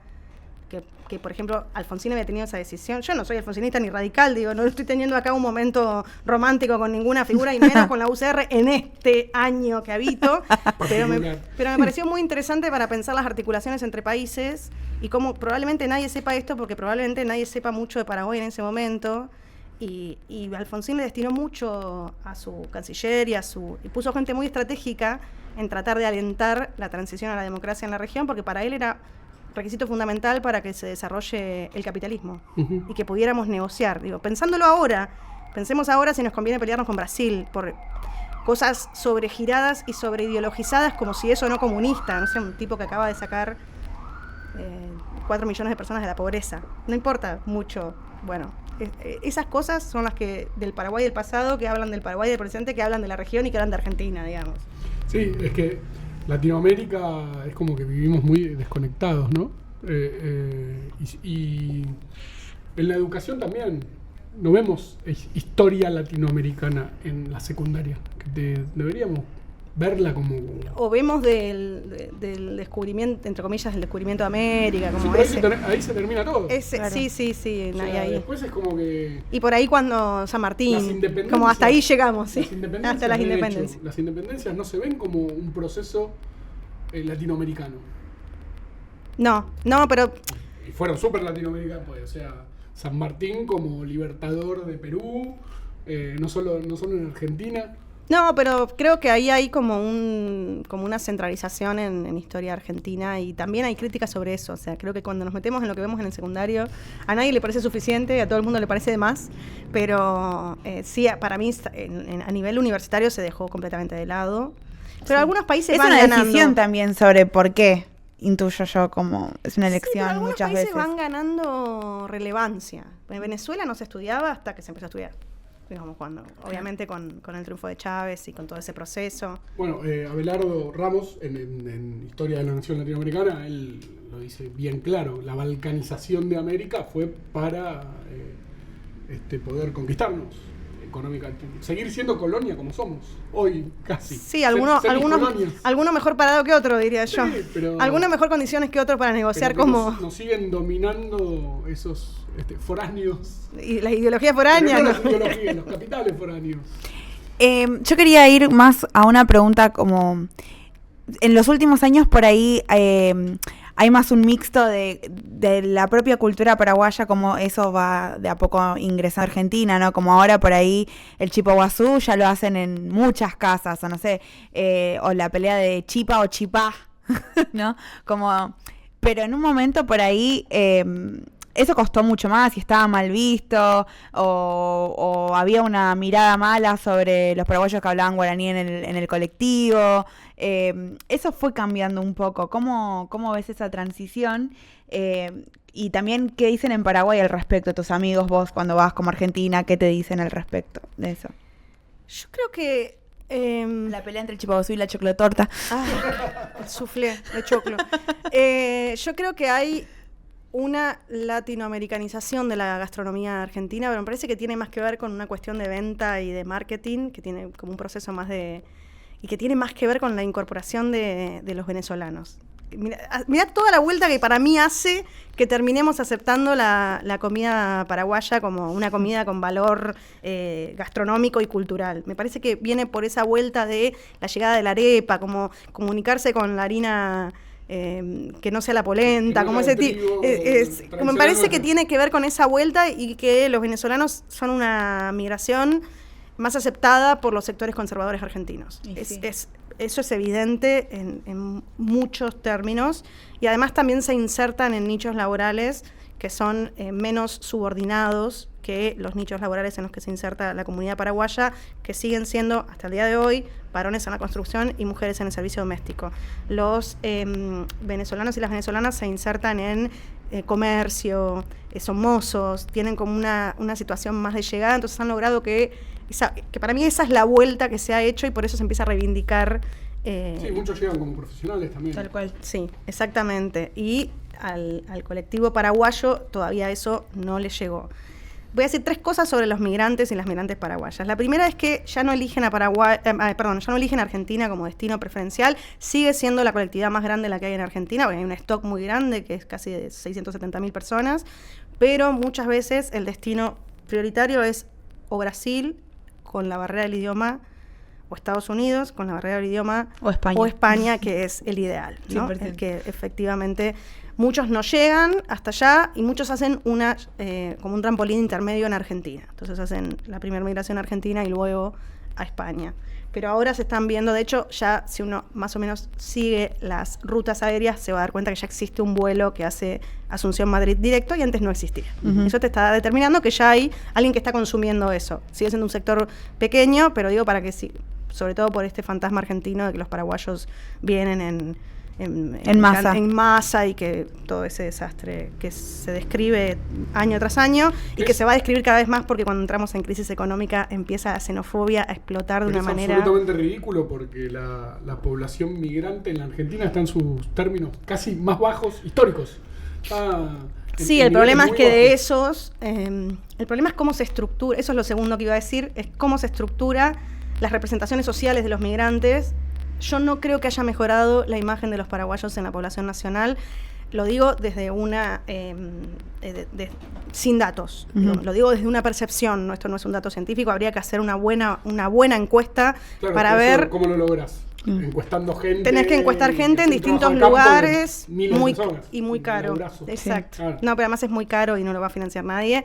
Que, por ejemplo, Alfonsín había tenido esa decisión. Yo no soy alfonsinista ni radical, digo, no estoy teniendo acá un momento romántico con ninguna figura y menos con la UCR en este año que habito, pero me pareció muy interesante para pensar las articulaciones entre países y cómo probablemente nadie sepa esto, porque probablemente nadie sepa mucho de Paraguay en ese momento, y Alfonsín le destinó mucho a su canciller y puso gente muy estratégica en tratar de alentar la transición a la democracia en la región, porque para él era requisito fundamental para que se desarrolle el capitalismo y que pudiéramos negociar. Digo, pensándolo ahora, pensemos ahora si nos conviene pelearnos con Brasil por cosas sobregiradas y sobreideologizadas como si eso no comunista, no sé, un tipo que acaba de sacar 4 millones de personas de la pobreza. No importa mucho. Bueno, esas cosas son las que del Paraguay del pasado, que hablan del Paraguay del presente, que hablan de la región y que hablan de Argentina, digamos. Sí, es que Latinoamérica es como que vivimos muy desconectados, ¿no? Y en la educación también no vemos historia latinoamericana en la secundaria, que deberíamos verla como... O vemos del descubrimiento, entre comillas, el descubrimiento de América, como sí, ese. Ahí se termina todo. Claro. Sí, o sea, ahí. Después es como que... Y por ahí cuando San Martín, como hasta ahí llegamos, sí. Hasta las independencias. Las independencias no se ven como un proceso latinoamericano. No, pero... Y fueron súper latinoamericanos, pues, o sea, San Martín como libertador de Perú, no solo en Argentina. No, pero creo que ahí hay como una centralización en historia argentina y también hay críticas sobre eso. O sea, creo que cuando nos metemos en lo que vemos en el secundario, a nadie le parece suficiente, a todo el mundo le parece de más, pero sí, para mí a nivel universitario se dejó completamente de lado. Pero algunos países van ganando. Es una decisión también sobre por qué, intuyo yo, como es una elección pero muchas veces. Algunos países van ganando relevancia. En Venezuela no se estudiaba hasta que se empezó a estudiar. Digamos, obviamente con el triunfo de Chávez y con todo ese proceso. Bueno, Abelardo Ramos, en Historia de la Nación Latinoamericana, él lo dice bien claro, la balcanización de América fue para poder conquistarnos económicamente, seguir siendo colonia como somos, hoy casi. Sí, algunos mejor parado que otro, diría yo. Sí, pero algunos mejor condiciones que otros para negociar como... Nos siguen dominando esos foráneos. Y las ideologías foráneas. No, las ideologías, los capitales foráneos. Yo quería ir más a una pregunta como... En los últimos años por ahí hay más un mixto de la propia cultura paraguaya, como eso va de a poco ingresando a Argentina, ¿no? Como ahora por ahí el chipaguazú ya lo hacen en muchas casas, o no sé, o la pelea de chipa o chipá, ¿no? Como, pero en un momento por ahí... eso costó mucho más y estaba mal visto o había una mirada mala sobre los paraguayos que hablaban guaraní en el colectivo. Eso fue cambiando un poco. ¿Cómo ves esa transición? Y también, ¿qué dicen en Paraguay al respecto? Tus amigos, vos, cuando vas como Argentina, ¿qué te dicen al respecto de eso? Yo creo que... la pelea entre el chipaguazú y la choclotorta. El soufflé de choclo. Yo creo que hay una latinoamericanización de la gastronomía argentina, pero me parece que tiene más que ver con una cuestión de venta y de marketing, que tiene como un proceso más y que tiene más que ver con la incorporación de los venezolanos. Mirá toda la vuelta que para mí hace que terminemos aceptando la comida paraguaya como una comida con valor gastronómico y cultural. Me parece que viene por esa vuelta de la llegada de la arepa, como comunicarse con la harina... que no sea la polenta, como ese tipo. Me parece que tiene que ver con esa vuelta y que los venezolanos son una migración más aceptada por los sectores conservadores argentinos. eso es evidente en muchos términos, y además también se insertan en nichos laborales que son menos subordinados que los nichos laborales en los que se inserta la comunidad paraguaya, que siguen siendo, hasta el día de hoy, varones en la construcción y mujeres en el servicio doméstico. Los venezolanos y las venezolanas se insertan en comercio, son mozos, tienen como una situación más de llegada, entonces han logrado que para mí esa es la vuelta que se ha hecho, y por eso se empieza a reivindicar. Sí, muchos llegan como profesionales también. Tal cual. Sí, exactamente. Y al colectivo paraguayo todavía eso no le llegó. Voy a decir 3 cosas sobre los migrantes y las migrantes paraguayas. La primera es que ya no eligen a ya no eligen a Argentina como destino preferencial. Sigue siendo la colectividad más grande la que hay en Argentina, porque hay un stock muy grande que es casi de 670.000 personas, pero muchas veces el destino prioritario es o Brasil con la barrera del idioma, o Estados Unidos con la barrera del idioma, o España, que es el ideal, ¿no? 100%. El que efectivamente muchos no llegan hasta allá, y muchos hacen como un trampolín intermedio en Argentina. Entonces hacen la primera migración a Argentina y luego a España. Pero ahora se están viendo, de hecho, ya si uno más o menos sigue las rutas aéreas, se va a dar cuenta que ya existe un vuelo que hace Asunción-Madrid directo, y antes no existía. Eso te está determinando que ya hay alguien que está consumiendo eso. Sigue siendo un sector pequeño, pero digo para que sobre todo por este fantasma argentino de que los paraguayos vienen en masa, y que todo ese desastre que se describe año tras año y que se va a describir cada vez más, porque cuando entramos en crisis económica empieza la xenofobia a explotar de una manera... Es absolutamente ridículo, porque la población migrante en la Argentina está en sus términos casi más bajos históricos. Sí, el problema es que de esos... el problema es cómo se estructura, eso es lo segundo que iba a decir, es cómo se estructura las representaciones sociales de los migrantes. Yo no creo que haya mejorado la imagen de los paraguayos en la población nacional. Lo digo desde sin datos. Lo digo desde una percepción. Esto no es un dato científico. Habría que hacer una buena encuesta para ver... ¿Cómo lo logras? Encuestando gente. Tenés que encuestar gente en distintos lugares. Muy caro. Exacto. Claro. No, pero además es muy caro y no lo va a financiar nadie.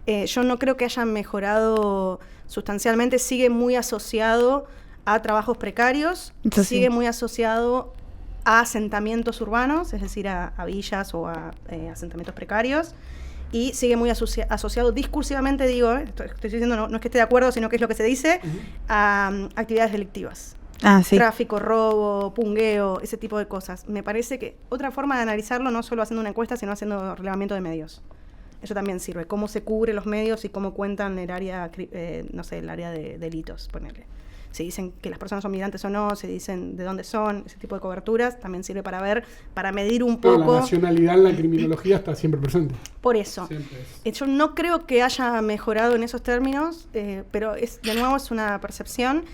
Yo no creo que haya mejorado sustancialmente. Sigue muy asociado a trabajos precarios, sigue muy asociado a asentamientos urbanos, es decir, a villas o a asentamientos precarios, y sigue muy asociado discursivamente, digo, estoy diciendo, no es que esté de acuerdo, sino que es lo que se dice, a actividades delictivas. Sí. Tráfico, robo, pungueo, ese tipo de cosas. Me parece que otra forma de analizarlo, no solo haciendo una encuesta, sino haciendo relevamiento de medios. Eso también sirve, cómo se cubre los medios y cómo cuentan el área, el área de delitos, ponele. Se dicen que las personas son migrantes o no, se dicen de dónde son, ese tipo de coberturas también sirve para medir un poco. La nacionalidad en la criminología está siempre presente. Por eso. Yo no creo que haya mejorado en esos términos, pero de nuevo es una percepción,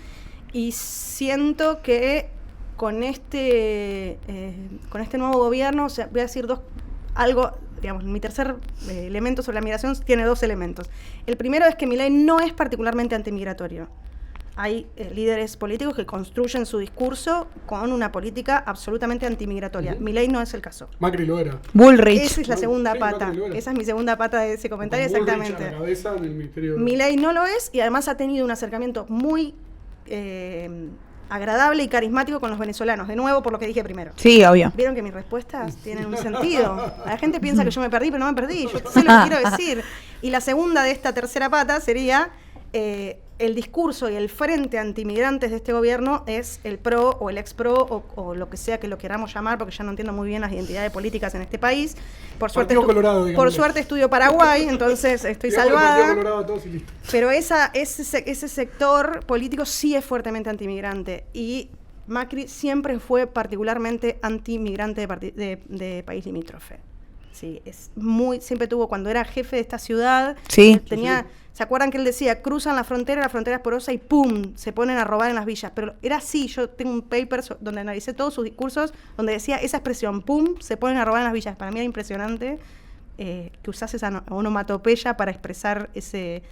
y siento que con este nuevo gobierno, o sea, voy a decir mi tercer elemento sobre la migración tiene 2 elementos. El primero es que Milei no es particularmente antimigratorio. Hay líderes políticos que construyen su discurso con una política absolutamente antimigratoria. Milei no es el caso. Macri lo era. Bullrich. Esa es la segunda pata. Esa es mi segunda pata de ese comentario, con exactamente. A la cabeza en el ministerio. Milei no lo es, y además ha tenido un acercamiento muy agradable y carismático con los venezolanos. De nuevo, por lo que dije primero. Sí, obvio. Vieron que mis respuestas tienen un sentido. La gente piensa que yo me perdí, pero no me perdí. Yo sé lo que quiero decir. Y la segunda de esta tercera pata sería... el discurso y el frente antimigrantes de este gobierno es el PRO o el ex-PRO o lo que sea que lo queramos llamar, porque ya no entiendo muy bien las identidades políticas en este país. Por suerte estudio Paraguay, entonces estoy salvada. Colorado, todos y listo. Pero ese sector político sí es fuertemente antimigrante, y Macri siempre fue particularmente antimigrante de país limítrofe. Sí, siempre tuvo, cuando era jefe de esta ciudad, ¿se acuerdan que él decía, cruzan la frontera es porosa y ¡pum!, se ponen a robar en las villas? Pero era así, yo tengo un paper donde analicé todos sus discursos, donde decía esa expresión, ¡pum!, se ponen a robar en las villas. Para mí era impresionante que usase esa onomatopeya para expresar ese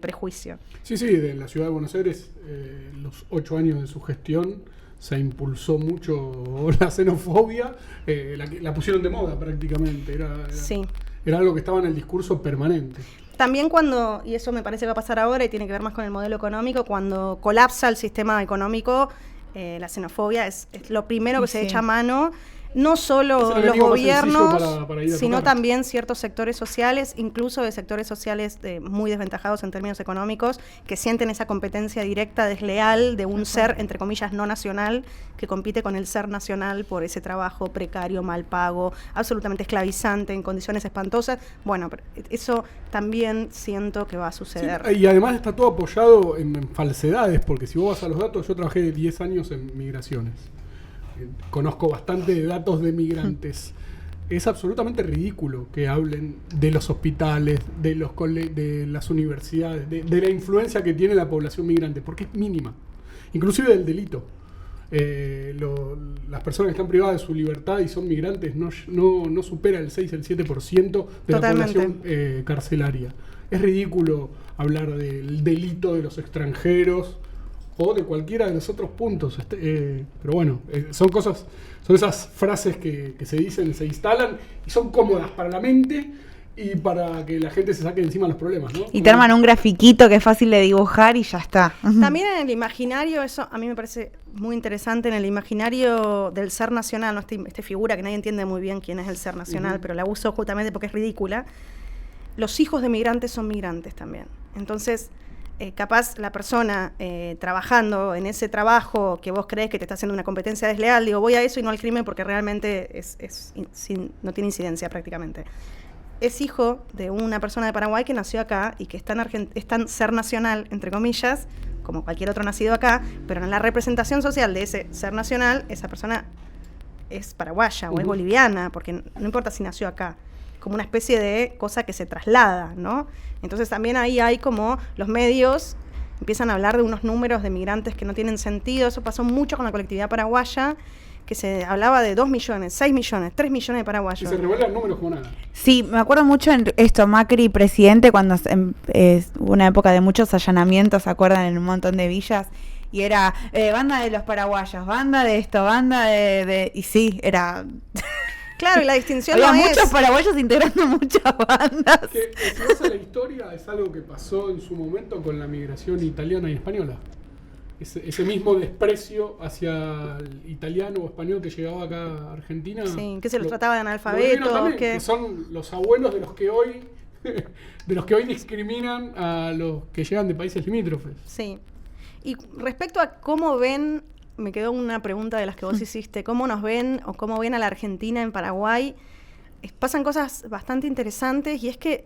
prejuicio. Sí, de la ciudad de Buenos Aires, los 8 años de su gestión, se impulsó mucho la xenofobia, la pusieron de moda prácticamente, era algo que estaba en el discurso permanente. También y eso me parece que va a pasar ahora y tiene que ver más con el modelo económico, cuando colapsa el sistema económico, La xenofobia es lo primero que se echa a mano. No solo los gobiernos, gobiernos, sino también ciertos sectores sociales, incluso de sectores sociales muy desventajados en términos económicos, que sienten esa competencia directa, desleal, de un ser, entre comillas, no nacional, que compite con el ser nacional por ese trabajo precario, mal pago, absolutamente esclavizante, en condiciones espantosas. Bueno, eso también siento que va a suceder. Sí, y además está todo apoyado en falsedades, porque si vos vas a los datos, yo trabajé 10 años en migraciones. Conozco bastante de datos de migrantes. Es absolutamente ridículo que hablen de los hospitales, de las universidades, de la influencia que tiene la población migrante, porque es mínima, inclusive del delito. Las personas que están privadas de su libertad y son migrantes no supera el 6, el 7% de la población carcelaria. Es ridículo hablar del delito de los extranjeros o de cualquiera de los otros puntos. Pero bueno, son esas frases que se dicen, se instalan y son cómodas para la mente y para que la gente se saque de encima los problemas, ¿no? Y te arman un grafiquito que es fácil de dibujar y ya está. También en el imaginario, eso a mí me parece muy interesante, en el imaginario del ser nacional, ¿no? Esta figura que nadie entiende muy bien quién es el ser nacional, pero la uso justamente porque es ridícula. Los hijos de migrantes son migrantes también. Entonces, capaz la persona trabajando en ese trabajo que vos crees que te está haciendo una competencia desleal, digo, voy a eso y no al crimen porque realmente no tiene incidencia prácticamente. Es hijo de una persona de Paraguay que nació acá y que es tan ser nacional, entre comillas, como cualquier otro nacido acá, pero en la representación social de ese ser nacional, esa persona es paraguaya o es boliviana, porque no importa si nació acá, como una especie de cosa que se traslada, ¿no? Entonces también ahí hay como los medios empiezan a hablar de unos números de migrantes que no tienen sentido. Eso pasó mucho con la colectividad paraguaya, que se hablaba de 2 millones, 6 millones, 3 millones de paraguayos. Y se revelan números como nada. Sí, me acuerdo mucho en esto, Macri presidente, cuando hubo una época de muchos allanamientos, ¿se acuerdan? En un montón de villas. Y era banda de los paraguayos, banda de esto, banda de... Y sí, era... Claro, y la distinción había no es... muchos paraguayos integrando muchas bandas. Que si vas a la historia, es algo que pasó en su momento con la migración italiana y española. Ese mismo desprecio hacia el italiano o español que llegaba acá a Argentina. Sí, que se los trataba de analfabetos. Que son los abuelos de los que hoy discriminan a los que llegan de países limítrofes. Sí. Y respecto a cómo ven... Me quedó una pregunta de las que vos hiciste. ¿Cómo nos ven o cómo ven a la Argentina en Paraguay? Pasan cosas bastante interesantes y es que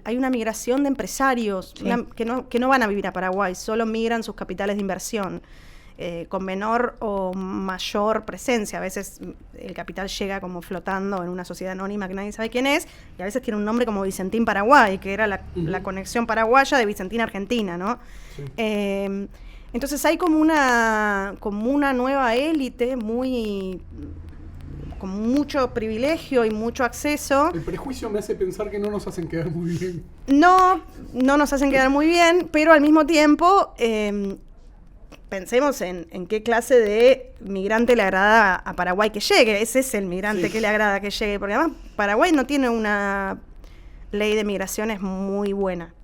hay una migración de empresarios que no van a vivir a Paraguay, solo migran sus capitales de inversión con menor o mayor presencia. A veces el capital llega como flotando en una sociedad anónima que nadie sabe quién es y a veces tiene un nombre como Vicentín Paraguay, que era la conexión paraguaya de Vicentín Argentina, ¿no? Sí. Entonces hay como una nueva élite con mucho privilegio y mucho acceso. El prejuicio me hace pensar que no nos hacen quedar muy bien. No nos hacen quedar muy bien, pero al mismo tiempo pensemos en qué clase de migrante le agrada a Paraguay que llegue. Ese es el migrante que le agrada que llegue, porque además Paraguay no tiene una ley de migraciones muy buena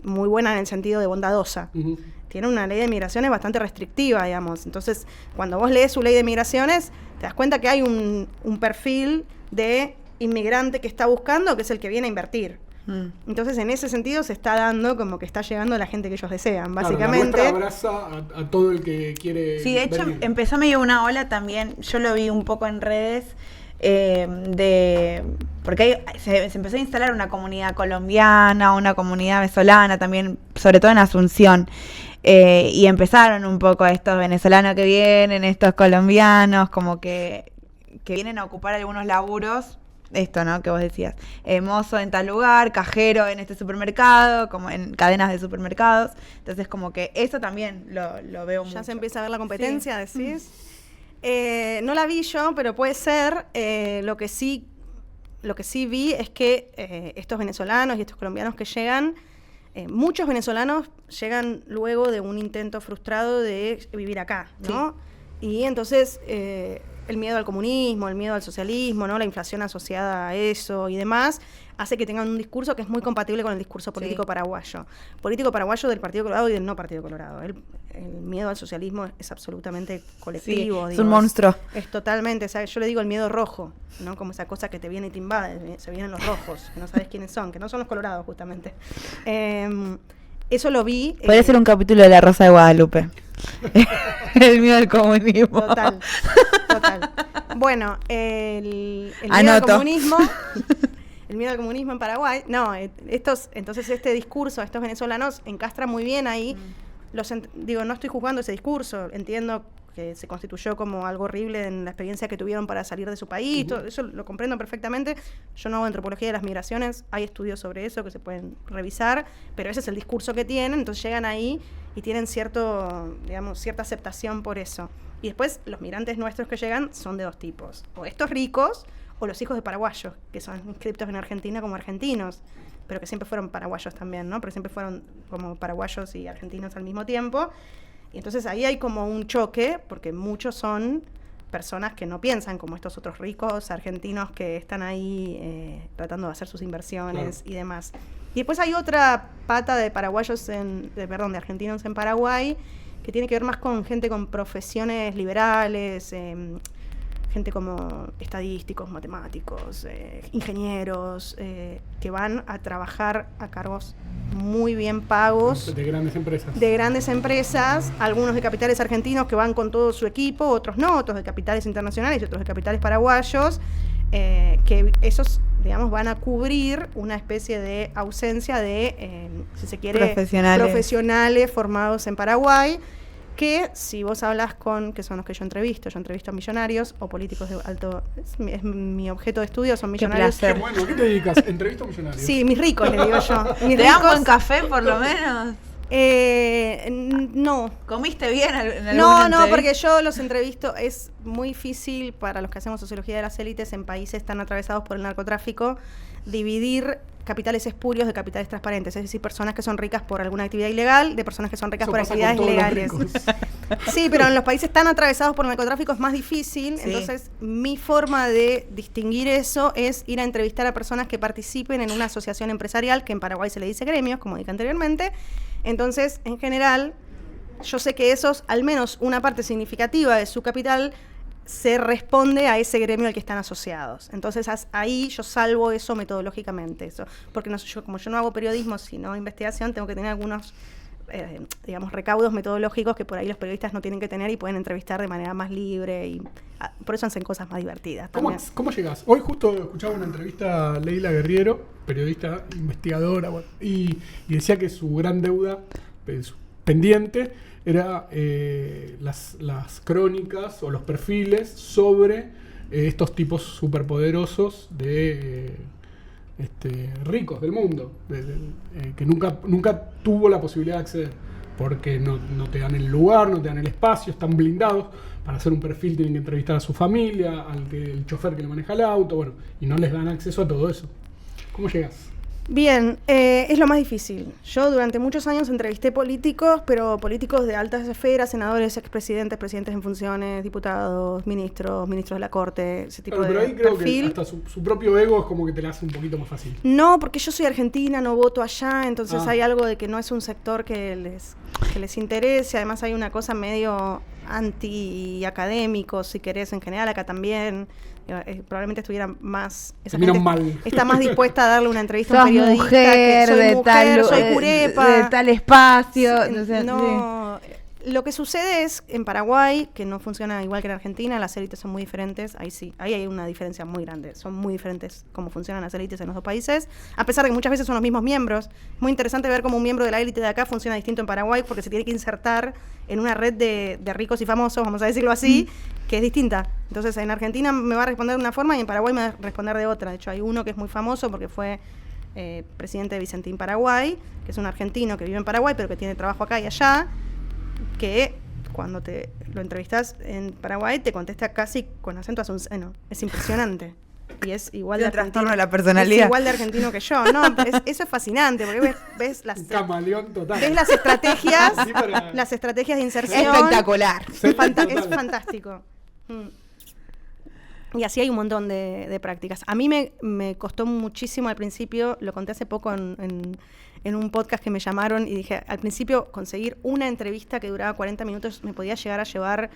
en el sentido de bondadosa. Uh-huh. Tiene una ley de migraciones bastante restrictiva, digamos. Entonces, cuando vos lees su ley de migraciones, te das cuenta que hay un perfil de inmigrante que está buscando, que es el que viene a invertir. Entonces, en ese sentido, se está dando como que está llegando la gente que ellos desean, básicamente. Claro, la muestra abraza a todo el que quiere. Sí, de hecho, empezó medio una ola también, yo lo vi un poco en redes, porque ahí se empezó a instalar una comunidad colombiana, una comunidad venezolana también, sobre todo en Asunción. Y empezaron un poco estos venezolanos que vienen, estos colombianos, como que vienen a ocupar algunos laburos, esto, ¿no? Que vos decías, mozo en tal lugar, cajero en este supermercado, como en cadenas de supermercados. Entonces, como que eso también lo veo mucho. Ya se empieza a ver la competencia, sí. ¿Decís? No la vi yo, pero puede ser. Lo que sí vi es que estos venezolanos y estos colombianos que llegan, muchos venezolanos llegan luego de un intento frustrado de vivir acá, ¿no? Sí. Y entonces el miedo al comunismo, el miedo al socialismo, ¿no? La inflación asociada a eso y demás, hace que tengan un discurso que es muy compatible con el discurso político paraguayo. Político paraguayo del Partido Colorado y del no Partido Colorado. El miedo al socialismo es absolutamente colectivo. Sí, es un monstruo. Es totalmente, o sea, yo le digo el miedo rojo, ¿no? Como esa cosa que te viene y te invade, se vienen los rojos, que no sabes quiénes son, que no son los colorados justamente. Eso lo vi. Podría ser un capítulo de La Rosa de Guadalupe. El miedo al comunismo. Total. Bueno, el miedo al comunismo. El miedo al comunismo en Paraguay. No, entonces este discurso, estos venezolanos encastran muy bien ahí. Digo, no estoy juzgando ese discurso. Entiendo que se constituyó como algo horrible en la experiencia que tuvieron para salir de su país. Todo eso lo comprendo perfectamente. Yo no hago antropología de las migraciones. Hay estudios sobre eso que se pueden revisar. Pero ese es el discurso que tienen. Entonces llegan ahí y tienen cierta aceptación por eso. Y después los migrantes nuestros que llegan son de dos tipos. O estos ricos o los hijos de paraguayos, que son inscriptos en Argentina como argentinos, pero que siempre fueron paraguayos también, ¿no? Pero siempre fueron como paraguayos y argentinos al mismo tiempo. Y entonces ahí hay como un choque, porque muchos son personas que no piensan como estos otros ricos argentinos que están ahí tratando de hacer sus inversiones y demás. Y después hay otra pata de de argentinos en Paraguay, que tiene que ver más con gente con profesiones liberales, gente como estadísticos, matemáticos, ingenieros, que van a trabajar a cargos muy bien pagos. De grandes empresas. De grandes empresas, algunos de capitales argentinos que van con todo su equipo, otros no, otros de capitales internacionales y otros de capitales paraguayos, que esos, digamos, van a cubrir una especie de ausencia de, si se quiere, profesionales formados en Paraguay, que si vos hablas que son los que yo entrevisto a millonarios o políticos de alto, es mi objeto de estudio, son millonarios. Qué bueno, ¿qué te dedicas? ¿Entrevisto a millonarios? Sí, mis ricos, le digo yo. ¿Te dan buen café, por lo menos? No. ¿Comiste bien en No, porque yo los entrevisto, es muy difícil para los que hacemos sociología de las élites en países tan atravesados por el narcotráfico, dividir capitales espurios de capitales transparentes, es decir, personas que son ricas por alguna actividad ilegal, de personas que son ricas por actividades legales. Sí, pero en los países tan atravesados por el narcotráfico es más difícil, entonces mi forma de distinguir eso es ir a entrevistar a personas que participen en una asociación empresarial, que en Paraguay se le dice gremios, como dije anteriormente. Entonces, en general, yo sé que esos, al menos una parte significativa de su capital, se responde a ese gremio al que están asociados. Entonces ahí yo salvo eso metodológicamente, eso, porque como yo no hago periodismo sino investigación, tengo que tener algunos recaudos metodológicos que por ahí los periodistas no tienen que tener y pueden entrevistar de manera más libre y por eso hacen cosas más divertidas. ¿Cómo llegás? Hoy justo escuchaba una entrevista a Leila Guerriero, periodista, investigadora, y decía que su gran deuda pendiente era las crónicas o los perfiles sobre estos tipos superpoderosos de ricos del mundo, que nunca tuvo la posibilidad de acceder, porque no te dan el lugar, no te dan el espacio, están blindados. Para hacer un perfil tienen que entrevistar a su familia, el chofer que le maneja el auto, bueno, y no les dan acceso a todo eso. ¿Cómo llegas? Bien, es lo más difícil. Yo durante muchos años entrevisté políticos, pero políticos de altas esferas, senadores, expresidentes, presidentes en funciones, diputados, ministros de la corte, ese tipo de perfil. Pero ahí creo que hasta su propio ego es como que te la hace un poquito más fácil. No, porque yo soy argentina, no voto allá, entonces hay algo de que no es un sector que les interese. Además hay una cosa medio anti-académico, si querés, en general, acá también. Probablemente estuviera más... Está más dispuesta a darle una entrevista a un periodista. Soy curepa. De tal espacio. Lo que sucede es, en Paraguay, que no funciona igual que en Argentina, las élites son muy diferentes, ahí hay una diferencia muy grande, son muy diferentes cómo funcionan las élites en los dos países, a pesar de que muchas veces son los mismos miembros. Es muy interesante ver cómo un miembro de la élite de acá funciona distinto en Paraguay, porque se tiene que insertar en una red de ricos y famosos, vamos a decirlo así, que es distinta. Entonces, en Argentina me va a responder de una forma y en Paraguay me va a responder de otra. De hecho, hay uno que es muy famoso porque fue presidente de Vicentín Paraguay, que es un argentino que vive en Paraguay, pero que tiene trabajo acá y allá, que cuando te lo entrevistas en Paraguay te contesta casi con acento asunceno. Es impresionante. Y es igual de argentino. De la personalidad. Es igual de argentino que yo. No, eso es fascinante, porque ves las... camaleón total. Ves las estrategias, las estrategias de inserción. Espectacular. Es fantástico. Y así hay un montón de prácticas. A mí me costó muchísimo al principio, lo conté hace poco en un podcast que me llamaron y dije, al principio conseguir una entrevista que duraba 40 minutos me podía llegar a llevar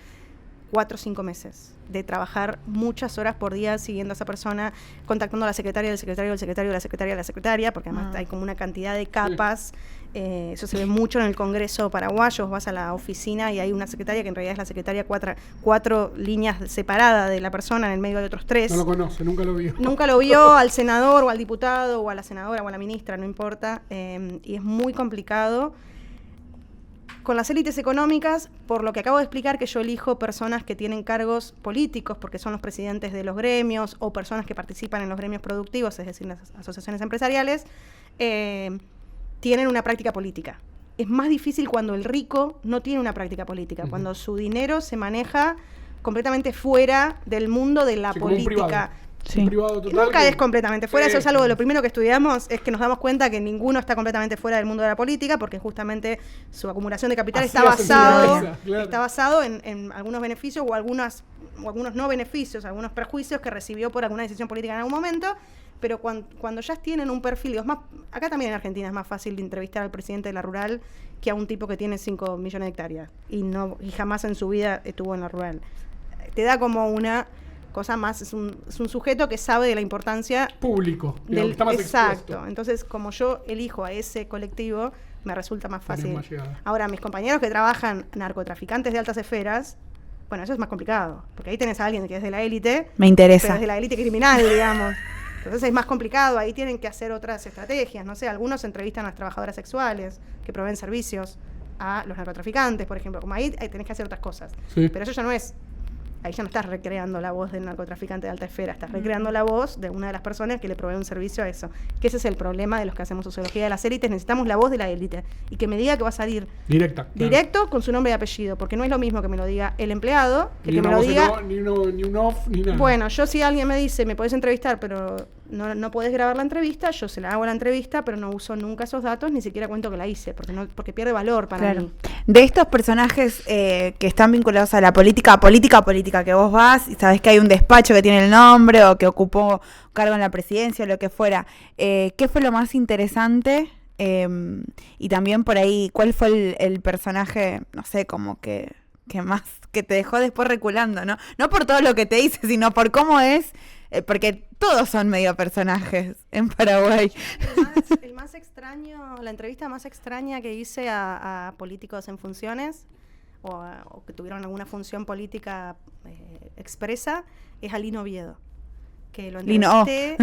4 o 5 meses de trabajar muchas horas por día siguiendo a esa persona, contactando a la secretaria del secretario del secretario de la secretaria de la secretaria, porque además hay como una cantidad de capas. Eso se ve mucho en el Congreso paraguayo. Vas a la oficina y hay una secretaria que en realidad es la secretaria 4 líneas separadas de la persona, en el medio de otros 3. No lo conoce, nunca lo vio. Nunca lo vio al senador o al diputado o a la senadora o a la ministra, no importa. Y es muy complicado. Con las élites económicas, por lo que acabo de explicar, que yo elijo personas que tienen cargos políticos, porque son los presidentes de los gremios, o personas que participan en los gremios productivos, es decir, las asociaciones empresariales, tienen una práctica política. Es más difícil cuando el rico no tiene una práctica política, cuando su dinero se maneja completamente fuera del mundo de la política. Un privado total. Nunca es completamente fuera, eso es algo de lo primero que estudiamos, es que nos damos cuenta que ninguno está completamente fuera del mundo de la política, porque justamente su acumulación de capital está basado en algunos beneficios o algunos no beneficios, algunos perjuicios que recibió por alguna decisión política en algún momento, pero cuando ya tienen un perfil, acá también en Argentina es más fácil de entrevistar al presidente de la rural que a un tipo que tiene 5 millones de hectáreas y jamás en su vida estuvo en la rural. Te da como una cosa más, es un sujeto que sabe de la importancia público, está más exacto. expuesto. Entonces, como yo elijo a ese colectivo, me resulta más fácil. Ahora, mis compañeros que trabajan narcotraficantes de altas esferas, bueno, eso es más complicado, porque ahí tenés a alguien que es de la élite. Me interesa. Pero es de la élite criminal, digamos. Entonces es más complicado, ahí tienen que hacer otras estrategias, no sé, algunos entrevistan a las trabajadoras sexuales que proveen servicios a los narcotraficantes, por ejemplo, como ahí tenés que hacer otras cosas. Sí. Pero eso ya no es, ahí ya no estás recreando la voz del narcotraficante de alta esfera, estás recreando la voz de una de las personas que le provee un servicio a eso. Que ese es el problema de los que hacemos sociología de las élites, necesitamos la voz de la élite y que me diga que va a salir directo con su nombre y apellido, porque no es lo mismo que me lo diga el empleado, que me lo diga... Ni un off, ni nada. Bueno, yo si alguien me dice, me podés entrevistar, pero no podés grabar la entrevista, yo se la hago la entrevista, pero no uso nunca esos datos, ni siquiera cuento que la hice, porque pierde valor para mí. De estos personajes que están vinculados a la política, que vos vas y sabés que hay un despacho que tiene el nombre o que ocupó cargo en la presidencia o lo que fuera, ¿qué fue lo más interesante? Y también por ahí, ¿cuál fue el personaje, no sé, como que más que te dejó después reculando, ¿no? No por todo lo que te dice, sino por cómo es, porque todos son medio personajes en Paraguay. El más extraño, la entrevista más extraña que hice a políticos en funciones o que tuvieron alguna función política expresa es a Lino Oviedo, que lo entrevisté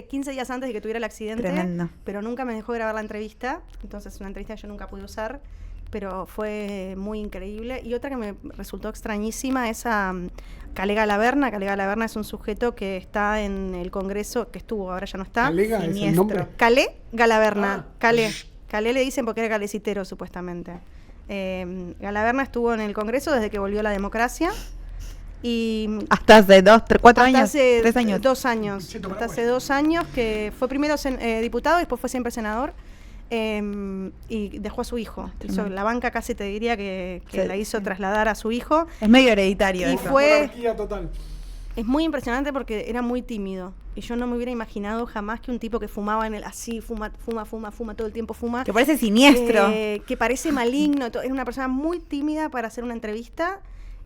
15 días antes de que tuviera el accidente. Tremendo. Pero nunca me dejó grabar la entrevista, entonces una entrevista que yo nunca pude usar, pero fue muy increíble. Y otra que me resultó extrañísima es a Calé Galaverna. Calé Galaverna es un sujeto que está en el Congreso, que estuvo, ahora ya no está. ¿Calega es el nombre? Calé Galaverna. Calé le dicen porque era calecitero, supuestamente. Galaverna estuvo en el Congreso desde que volvió la democracia. Y hasta hace 4 años, 3 años. 2 años. Hasta hace 2 años que fue primero diputado y después fue siempre senador. Y dejó a su hijo. La banca casi te diría que la hizo trasladar a su hijo. Es medio hereditario. Y eso. Es muy impresionante porque era muy tímido. Y yo no me hubiera imaginado jamás que un tipo que fumaba fuma todo el tiempo, fuma. Que parece siniestro. Que parece maligno. Era una persona muy tímida para hacer una entrevista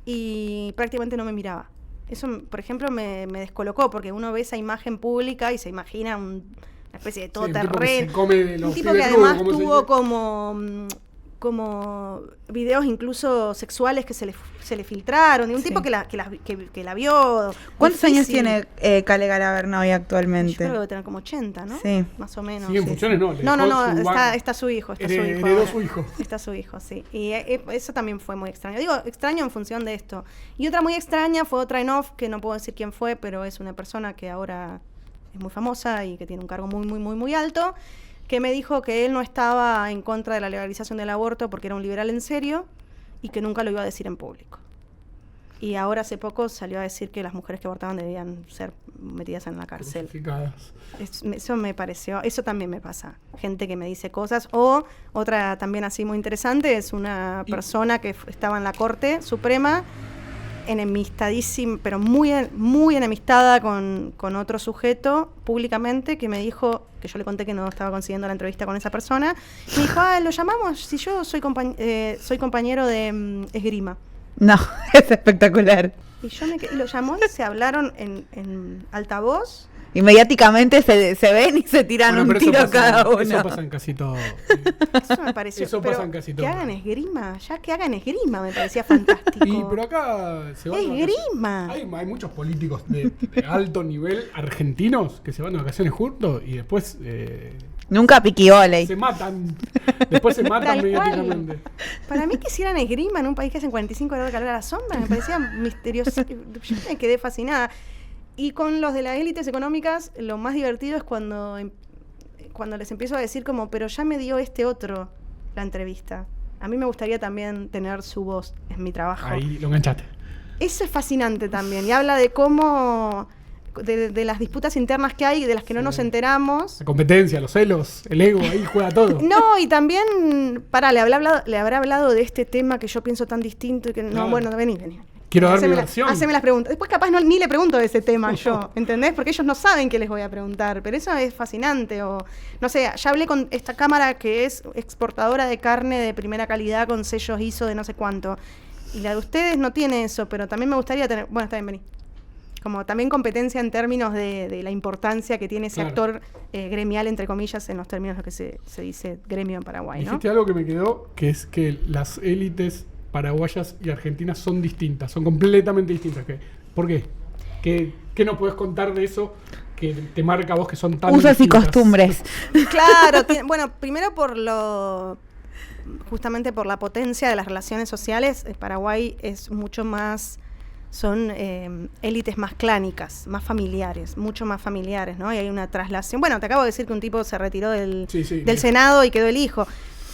y prácticamente no me miraba. Eso, por ejemplo, me descolocó porque uno ve esa imagen pública y se imagina una especie de todoterreno. Un tipo que además tuvo como videos incluso sexuales que se le filtraron, y un tipo que la vio. ¿Cuántos años tiene Calé Galaverna hoy actualmente? Yo creo que debe tener como 80, ¿no? Sí. Más o menos. Sí, en funciones no. Está su hijo. Heredó su hijo. Está su hijo, sí. Y eso también fue muy extraño. Digo, extraño en función de esto. Y otra muy extraña fue otra en off, que no puedo decir quién fue, pero es una persona que ahora es muy famosa y que tiene un cargo muy, muy, muy, muy alto, que me dijo que él no estaba en contra de la legalización del aborto porque era un liberal en serio y que nunca lo iba a decir en público. Y ahora hace poco salió a decir que las mujeres que abortaban debían ser metidas en la cárcel. Eso me pareció, eso también me pasa. Gente que me dice cosas. O otra también así muy interesante es una persona que estaba en la Corte Suprema enemistadísima, pero muy, muy enemistada con otro sujeto públicamente que me dijo, que yo le conté que no estaba consiguiendo la entrevista con esa persona, y me dijo, lo llamamos, si yo soy compañero de esgrima. No, es espectacular. Y yo lo llamó y se hablaron en altavoz. Y mediáticamente se ven y se tiran un tiro cada uno. Eso pasa en casi todo. Eso me pareció. Eso pasa en casi todo. Que hagan esgrima, ya que hagan esgrima me parecía fantástico. Y pero acá se van esgrima. Hay muchos políticos de alto nivel argentinos que se van de vacaciones juntos y después nunca piquioley. se matan. Después se matan mediáticamente. Para mí que hicieran esgrima en un país que hacen 45 grados de calor a la sombra me parecía misterioso. Yo me quedé fascinada. Y con los de las élites económicas, lo más divertido es cuando les empiezo a decir como, pero ya me dio este otro la entrevista. A mí me gustaría también tener su voz en mi trabajo. Ahí lo enganchaste. Eso es fascinante también. Y habla de cómo, de las disputas internas que hay y de las que no nos enteramos. La competencia, los celos, el ego, ahí juega todo. No, y también, le habrá hablado de este tema que yo pienso tan distinto y que Claro. no, bueno, vení. Quiero dar mi versión. Haceme las preguntas. Después capaz ni le pregunto de ese tema yo, ¿entendés? Porque ellos no saben qué les voy a preguntar, pero eso es fascinante. O no sé, ya hablé con esta cámara que es exportadora de carne de primera calidad con sellos ISO de no sé cuánto. Y la de ustedes no tiene eso, pero también me gustaría tener... Bueno, está bien, vení. Como también competencia en términos de la importancia que tiene ese actor gremial, entre comillas, en los términos de lo que se dice gremio en Paraguay, ¿no? Dijiste algo que me quedó, que es que las élites paraguayas y argentinas son distintas, son completamente distintas. ¿Por qué? ¿Qué nos puedes contar de eso que te marca a vos que son tan Usos distintas? y costumbres. Claro, bueno, primero justamente por la potencia de las relaciones sociales, Paraguay es mucho más, son élites más clánicas, más familiares, mucho más familiares, ¿no? Y hay una traslación. Bueno, te acabo de decir que un tipo se retiró del Senado y quedó el hijo.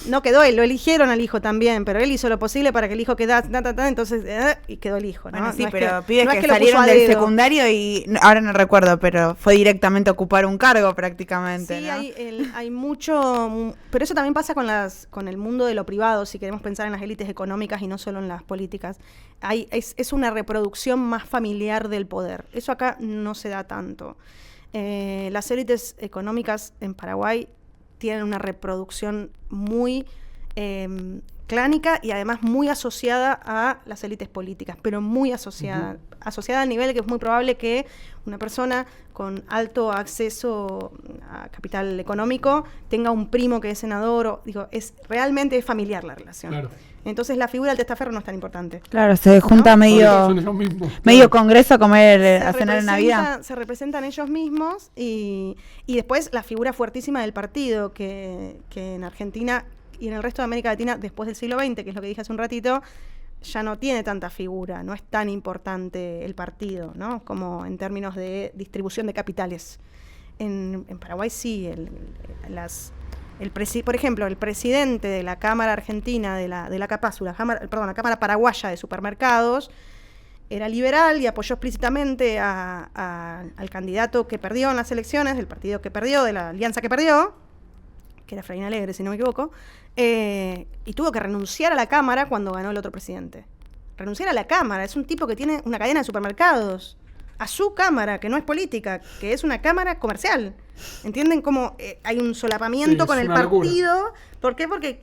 No quedó él, lo eligieron al hijo también, pero él hizo lo posible para que el hijo quedara, entonces, y quedó el hijo, ¿no? Bueno, sí, no pero pibes no que es lo salieron puso a del dedo. secundario y ahora no recuerdo, pero fue directamente a ocupar un cargo prácticamente, Sí, ¿no? hay mucho, pero eso también pasa con el mundo de lo privado, si queremos pensar en las élites económicas y no solo en las políticas. Es una reproducción más familiar del poder. Eso acá no se da tanto. Las élites económicas en Paraguay tienen una reproducción muy clánica y además muy asociada a las élites políticas, pero muy asociada. Asociada al nivel de que es muy probable que una persona con alto acceso a capital económico tenga un primo que es senador, realmente es familiar la relación. Claro. Entonces la figura del testaferro no es tan importante. Claro, se junta Son medio ellos mismos. congreso a comer, a cenar en Navidad. Se representan ellos mismos y después la figura fuertísima del partido que en Argentina y en el resto de América Latina después del siglo XX, que es lo que dije hace un ratito, ya no tiene tanta figura, no es tan importante el partido, ¿no? Como en términos de distribución de capitales. En Paraguay sí, por ejemplo, el presidente de la Cámara Argentina, de la CAPASU, la Cámara Paraguaya de Supermercados, era liberal y apoyó explícitamente al candidato que perdió en las elecciones, del partido que perdió, de la alianza que perdió, que era Efraín Alegre, si no me equivoco, y tuvo que renunciar a la Cámara cuando ganó el otro presidente. Renunciar a la Cámara, es un tipo que tiene una cadena de supermercados, a su Cámara, que no es política, que es una Cámara comercial. ¿Entienden cómo hay un solapamiento con el partido? Locura. ¿Por qué? Porque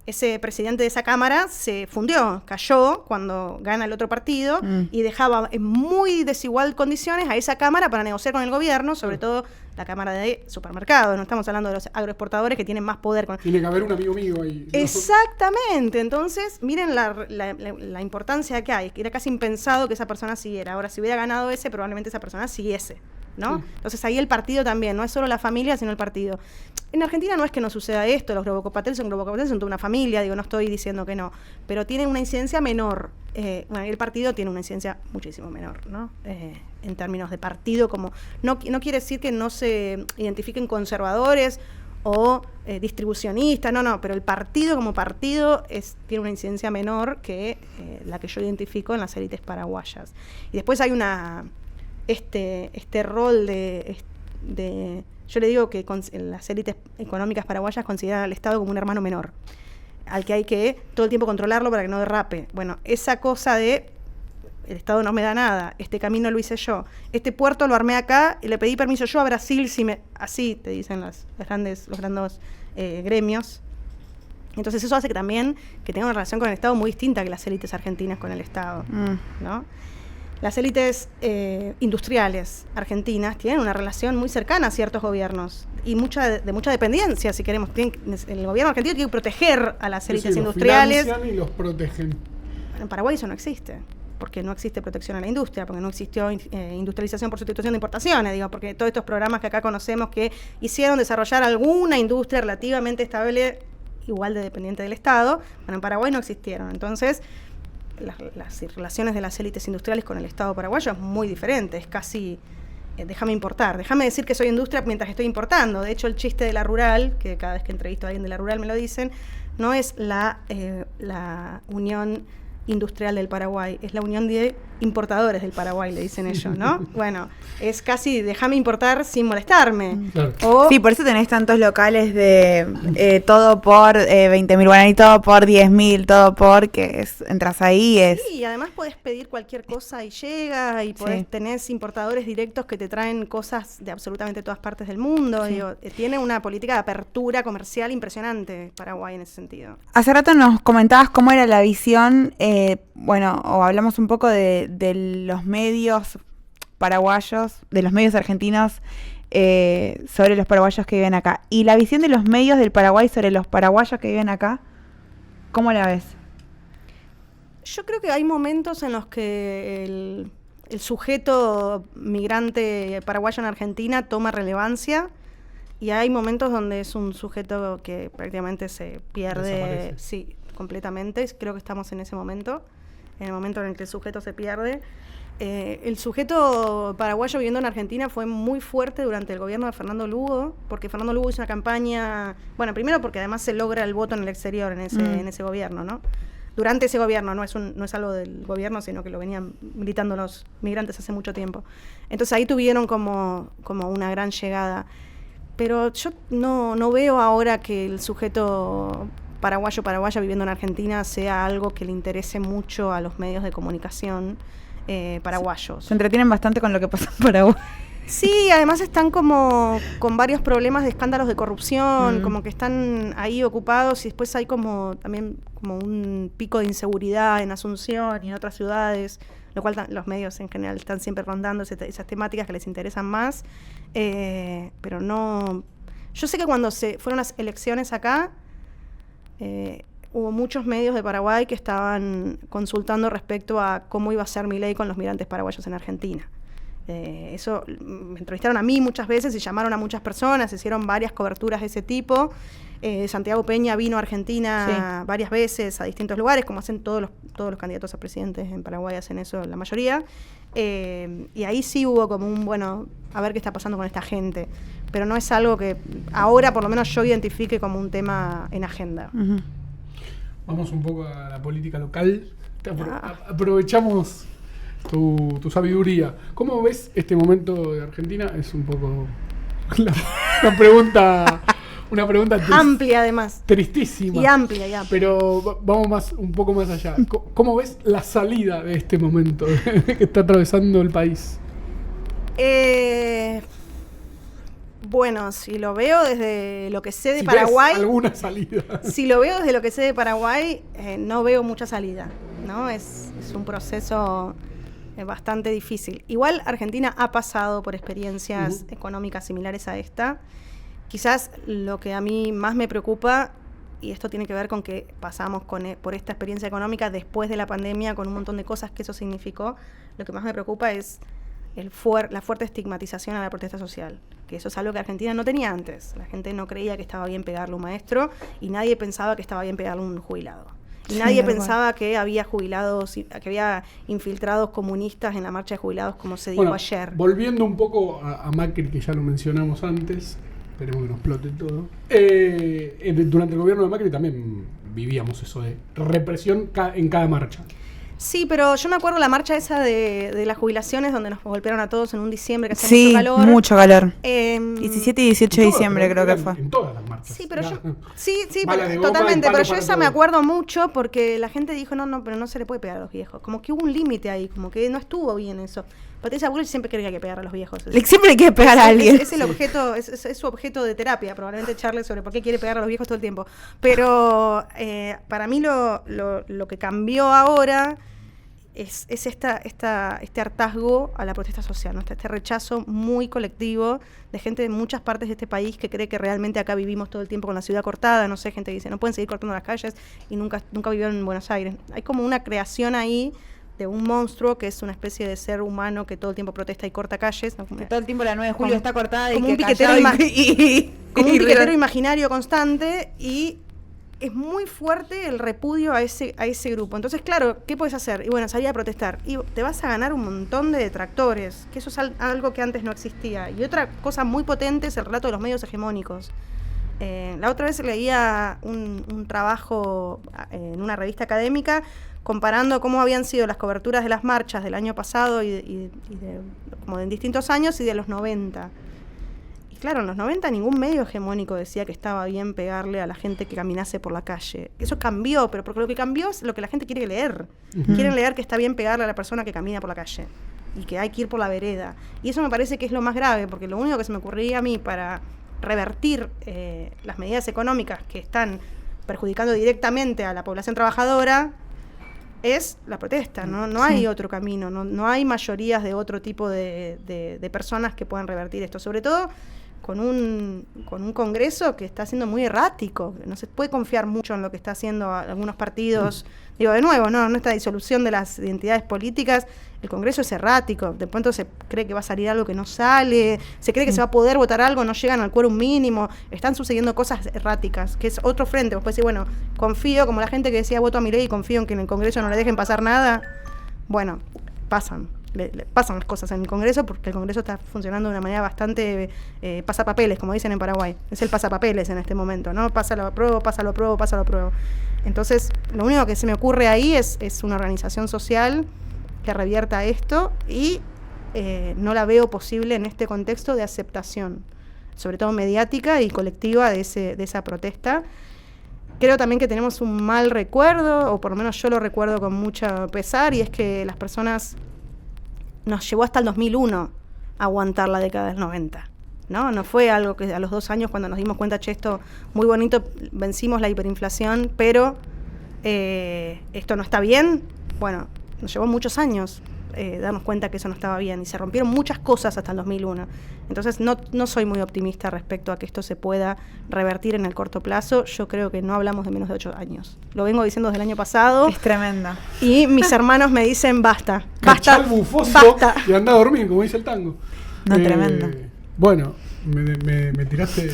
ese presidente de esa Cámara se fundió, cayó cuando gana el otro partido y dejaba en muy desigual condiciones a esa Cámara para negociar con el gobierno, sobre todo la Cámara de Supermercados. No estamos hablando de los agroexportadores que tienen más poder. Tiene que haber un amigo mío ahí. Exactamente. Entonces, miren la importancia que hay. Era casi impensado que esa persona siguiera. Ahora, si hubiera ganado ese, probablemente esa persona siguiese, ¿no? Sí. Entonces ahí el partido también, no es solo la familia, sino el partido. En Argentina no es que no suceda esto, los Grobocopatel son toda una familia, no estoy diciendo que no, pero tienen una incidencia menor. El partido tiene una incidencia muchísimo menor, ¿no? En términos de partido, como no quiere decir que no se identifiquen conservadores o distribucionistas, no, pero el partido como partido tiene una incidencia menor que la que yo identifico en las élites paraguayas. Y después hay este rol de yo le digo que las élites económicas paraguayas consideran al Estado como un hermano menor. al que hay que todo el tiempo controlarlo para que no derrape. Bueno, esa cosa de el Estado no me da nada, este camino lo hice yo, este puerto lo armé acá y le pedí permiso yo a Brasil, así te dicen los grandes gremios. Entonces eso hace que también que tenga una relación con el Estado muy distinta que las élites argentinas con el Estado, ¿no? Las élites industriales argentinas tienen una relación muy cercana a ciertos gobiernos y de mucha dependencia, si queremos. El gobierno argentino tiene que proteger a las élites industriales. Los financian y los protegen. En Paraguay eso no existe, porque no existe protección a la industria, porque no existió industrialización por sustitución de importaciones, porque todos estos programas que acá conocemos que hicieron desarrollar alguna industria relativamente estable, igual de dependiente del Estado, bueno, en Paraguay no existieron. Entonces, las relaciones de las élites industriales con el Estado paraguayo es muy diferente, es casi, déjame importar, déjame decir que soy industria mientras estoy importando. De hecho, el chiste de la rural, que cada vez que entrevisto a alguien de la rural me lo dicen, no es la Unión Industrial del Paraguay, es la Unión de Importadores del Paraguay, le dicen ellos, ¿no? Bueno, es casi déjame importar sin molestarme. Claro. Sí, por eso tenés tantos locales de todo por 20.000 guaraní, todo por 10.000, todo por entras ahí Sí, y además podés pedir cualquier cosa y llega, y tenés importadores directos que te traen cosas de absolutamente todas partes del mundo. Sí. Tiene una política de apertura comercial impresionante Paraguay en ese sentido. Hace rato nos comentabas cómo era la visión, o hablamos un poco de los medios paraguayos, de los medios argentinos sobre los paraguayos que viven acá. Y la visión de los medios del Paraguay sobre los paraguayos que viven acá, ¿cómo la ves? Yo creo que hay momentos en los que el sujeto migrante paraguayo en Argentina toma relevancia, y hay momentos donde es un sujeto que prácticamente se pierde. Desaparece. Sí, completamente. Creo que estamos en ese momento, en el momento en el que el sujeto se pierde. El sujeto paraguayo viviendo en Argentina fue muy fuerte durante el gobierno de Fernando Lugo, porque Fernando Lugo hizo una campaña, primero porque además se logra el voto en el exterior en ese gobierno, ¿no? Durante ese gobierno, no es algo del gobierno, sino que lo venían militando los migrantes hace mucho tiempo. Entonces ahí tuvieron como una gran llegada. Pero yo no veo ahora que el sujeto paraguaya viviendo en Argentina sea algo que le interese mucho a los medios de comunicación paraguayos. Se entretienen bastante con lo que pasa en Paraguay. Sí, además están como con varios problemas de escándalos de corrupción, como que están ahí ocupados, y después hay también como un pico de inseguridad en Asunción y en otras ciudades, lo cual los medios en general están siempre rondando esas temáticas que les interesan más, pero no. Yo sé que cuando fueron las elecciones acá, hubo muchos medios de Paraguay que estaban consultando respecto a cómo iba a ser Milei con los migrantes paraguayos en Argentina. Eso me entrevistaron a mí muchas veces y llamaron a muchas personas, hicieron varias coberturas de ese tipo. Santiago Peña vino a Argentina varias veces a distintos lugares, como hacen todos los candidatos a presidentes en Paraguay, hacen eso la mayoría. Y ahí sí hubo como a ver qué está pasando con esta gente. Pero no es algo que ahora por lo menos yo identifique como un tema en agenda. Uh-huh. Vamos un poco a la política local. Aprovechamos tu sabiduría. ¿Cómo ves este momento de Argentina? Es un poco una pregunta amplia, además. Tristísima. Y amplia. Pero vamos un poco más allá. ¿Cómo ves la salida de este momento que está atravesando el país? Bueno, si lo veo desde lo que sé de Paraguay... ¿Ves alguna salida? Si lo veo desde lo que sé de Paraguay, no veo mucha salida, ¿no? Es un proceso bastante difícil. Igual Argentina ha pasado por experiencias económicas similares a esta. Quizás lo que a mí más me preocupa, y esto tiene que ver con que pasamos por esta experiencia económica después de la pandemia, con un montón de cosas que eso significó, lo que más me preocupa es la fuerte estigmatización a la protesta social, que eso es algo que Argentina no tenía antes. La gente no creía que estaba bien pegarle a un maestro, y nadie pensaba que estaba bien pegarle a un jubilado. Y nadie pensaba que había que había infiltrados comunistas en la marcha de jubilados, como se dijo ayer. Volviendo un poco a Macri, que ya lo mencionamos antes, esperemos que nos explote todo. Durante el gobierno de Macri también vivíamos eso de represión en cada marcha. Sí, pero yo me acuerdo la marcha esa de las jubilaciones, donde nos golpearon a todos en un diciembre que hacía mucho calor. Mucho calor. 17 y 18 de diciembre creo que fue. En todas las marchas. marchas. Sí, pero Ya. yo, sí, Bala de pero, goma y totalmente, palo pero yo para esa todo. me acuerdo mucho porque la gente dijo, no, pero no se le puede pegar a los viejos. Como que hubo un límite ahí, como que no estuvo bien eso. Patricia Bullrich siempre quería que pegar a los viejos. Siempre le quiere pegar a alguien. Es el objeto, es su objeto de terapia, probablemente charle sobre por qué quiere pegar a los viejos todo el tiempo. Pero para mí lo que cambió ahora es este hartazgo a la protesta social, ¿no? Este rechazo muy colectivo de gente de muchas partes de este país que cree que realmente acá vivimos todo el tiempo con la ciudad cortada, no sé, gente que dice no pueden seguir cortando las calles y nunca vivieron en Buenos Aires. Hay como una creación ahí de un monstruo que es una especie de ser humano que todo el tiempo protesta y corta calles, ¿no? Que todo el tiempo la 9 de julio Como- está cortada y como que un piquetero callado como un piquetero imaginario constante, y es muy fuerte el repudio a ese grupo. Entonces, claro, ¿qué puedes hacer? Y bueno, salir a protestar. Y te vas a ganar un montón de detractores, que eso es algo que antes no existía. Y otra cosa muy potente es el relato de los medios hegemónicos. La otra vez leía un trabajo en una revista académica comparando cómo habían sido las coberturas de las marchas del año pasado como en distintos años y de los 90. Y claro, en los 90 ningún medio hegemónico decía que estaba bien pegarle a la gente que caminase por la calle. Eso cambió, pero porque lo que cambió es lo que la gente quiere leer. Quieren leer que está bien pegarle a la persona que camina por la calle y que hay que ir por la vereda. Y eso me parece que es lo más grave, porque lo único que se me ocurría a mí para revertir las medidas económicas que están perjudicando directamente a la población trabajadora es la protesta, no hay otro camino, no hay mayorías de otro tipo de personas que puedan revertir esto, sobre todo con un Congreso que está siendo muy errático, no se puede confiar mucho en lo que está haciendo algunos partidos. Digo, de nuevo, no esta disolución de las identidades políticas, el Congreso es errático, de pronto se cree que va a salir algo que no sale, se cree que se va a poder votar algo, no llegan al quórum mínimo, están sucediendo cosas erráticas, que es otro frente. Vos podés decir, bueno, confío, como la gente que decía voto a Milei y confío en que en el Congreso no le dejen pasar nada. Bueno, pasan las cosas en el Congreso, porque el Congreso está funcionando de una manera bastante pasapapeles, como dicen en Paraguay. Es el pasapapeles en este momento, ¿no? Pásalo, apruebo, pásalo, apruebo, pásalo, apruebo. Entonces, lo único que se me ocurre ahí es una organización social que revierta esto, y no la veo posible en este contexto de aceptación, sobre todo mediática y colectiva, de esa protesta. Creo también que tenemos un mal recuerdo, o por lo menos yo lo recuerdo con mucho pesar, y es que las personas nos llevó hasta el 2001 aguantar la década del 90. No fue algo que a los 2 años, cuando nos dimos cuenta, esto muy bonito, vencimos la hiperinflación, pero esto no está bien. Bueno, nos llevó muchos años darnos cuenta que eso no estaba bien, y se rompieron muchas cosas hasta el 2001. Entonces no soy muy optimista respecto a que esto se pueda revertir en el corto plazo. Yo creo que no hablamos de menos de 8 años. Lo vengo diciendo desde el año pasado. Es tremenda. Y mis hermanos me dicen basta, Cachá basta, el bufoso basta. y anda a dormir, como dice el tango. No, tremendo. Bueno, me tiraste.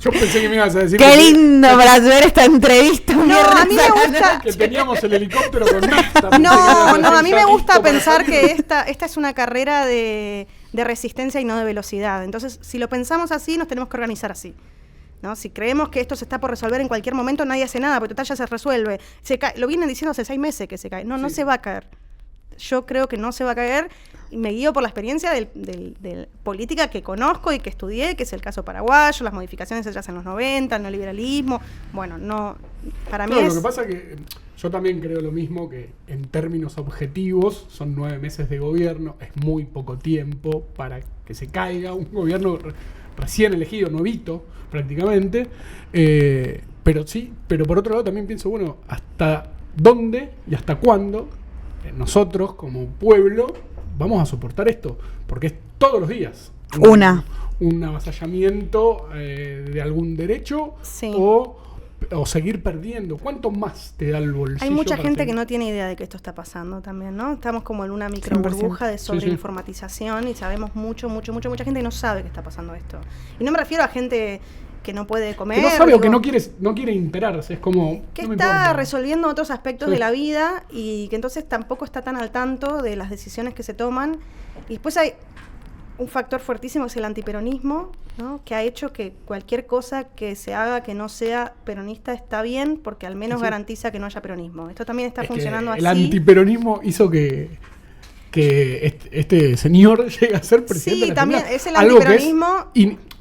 Yo pensé que me ibas a decir Qué lindo para ver esta entrevista. No, a mí me gusta. que teníamos el helicóptero con nafta. No, a mí me gusta Listo para pensar salir. que esta es una carrera de resistencia y no de velocidad. Entonces, si lo pensamos así, nos tenemos que organizar así, ¿no? Si creemos que esto se está por resolver en cualquier momento, nadie hace nada, porque total ya se resuelve. Lo vienen diciendo hace 6 meses que se cae. No se va a caer. Yo creo que no se va a caer, y me guío por la experiencia de política que conozco y que estudié, que es el caso paraguayo, las modificaciones hechas en los 90, el neoliberalismo. Bueno, para mí No, es... lo que pasa es que yo también creo lo mismo, que en términos objetivos son 9 meses de gobierno, es muy poco tiempo para que se caiga un gobierno recién elegido, nuevito prácticamente, pero por otro lado también pienso, bueno, ¿hasta dónde y hasta cuándo nosotros como pueblo vamos a soportar esto? Porque es todos los días un avasallamiento de algún derecho, Sí. o seguir perdiendo. ¿Cuánto más te da el bolsillo? Hay mucha para gente seguir? que no tiene idea de que esto está pasando también, ¿no? Estamos como en una micro 100%. burbuja de Sí, sobreinformatización, y sabemos mucha gente no sabe que está pasando esto. Y no me refiero a gente que no puede comer. Que no sabe o que digo, no quiere enterarse. Es como. que no me está importa. resolviendo otros aspectos Sí. de la vida, y que entonces tampoco está tan al tanto de las decisiones que se toman. Y después hay un factor fuertísimo, que es el antiperonismo, ¿no? Que ha hecho que cualquier cosa que se haga que no sea peronista está bien, porque al menos Sí. garantiza que no haya peronismo. Esto también está Es que funcionando el así. antiperonismo hizo que este señor llegue a ser presidente Sí, de la también Argentina. es el Algo que antiperonismo.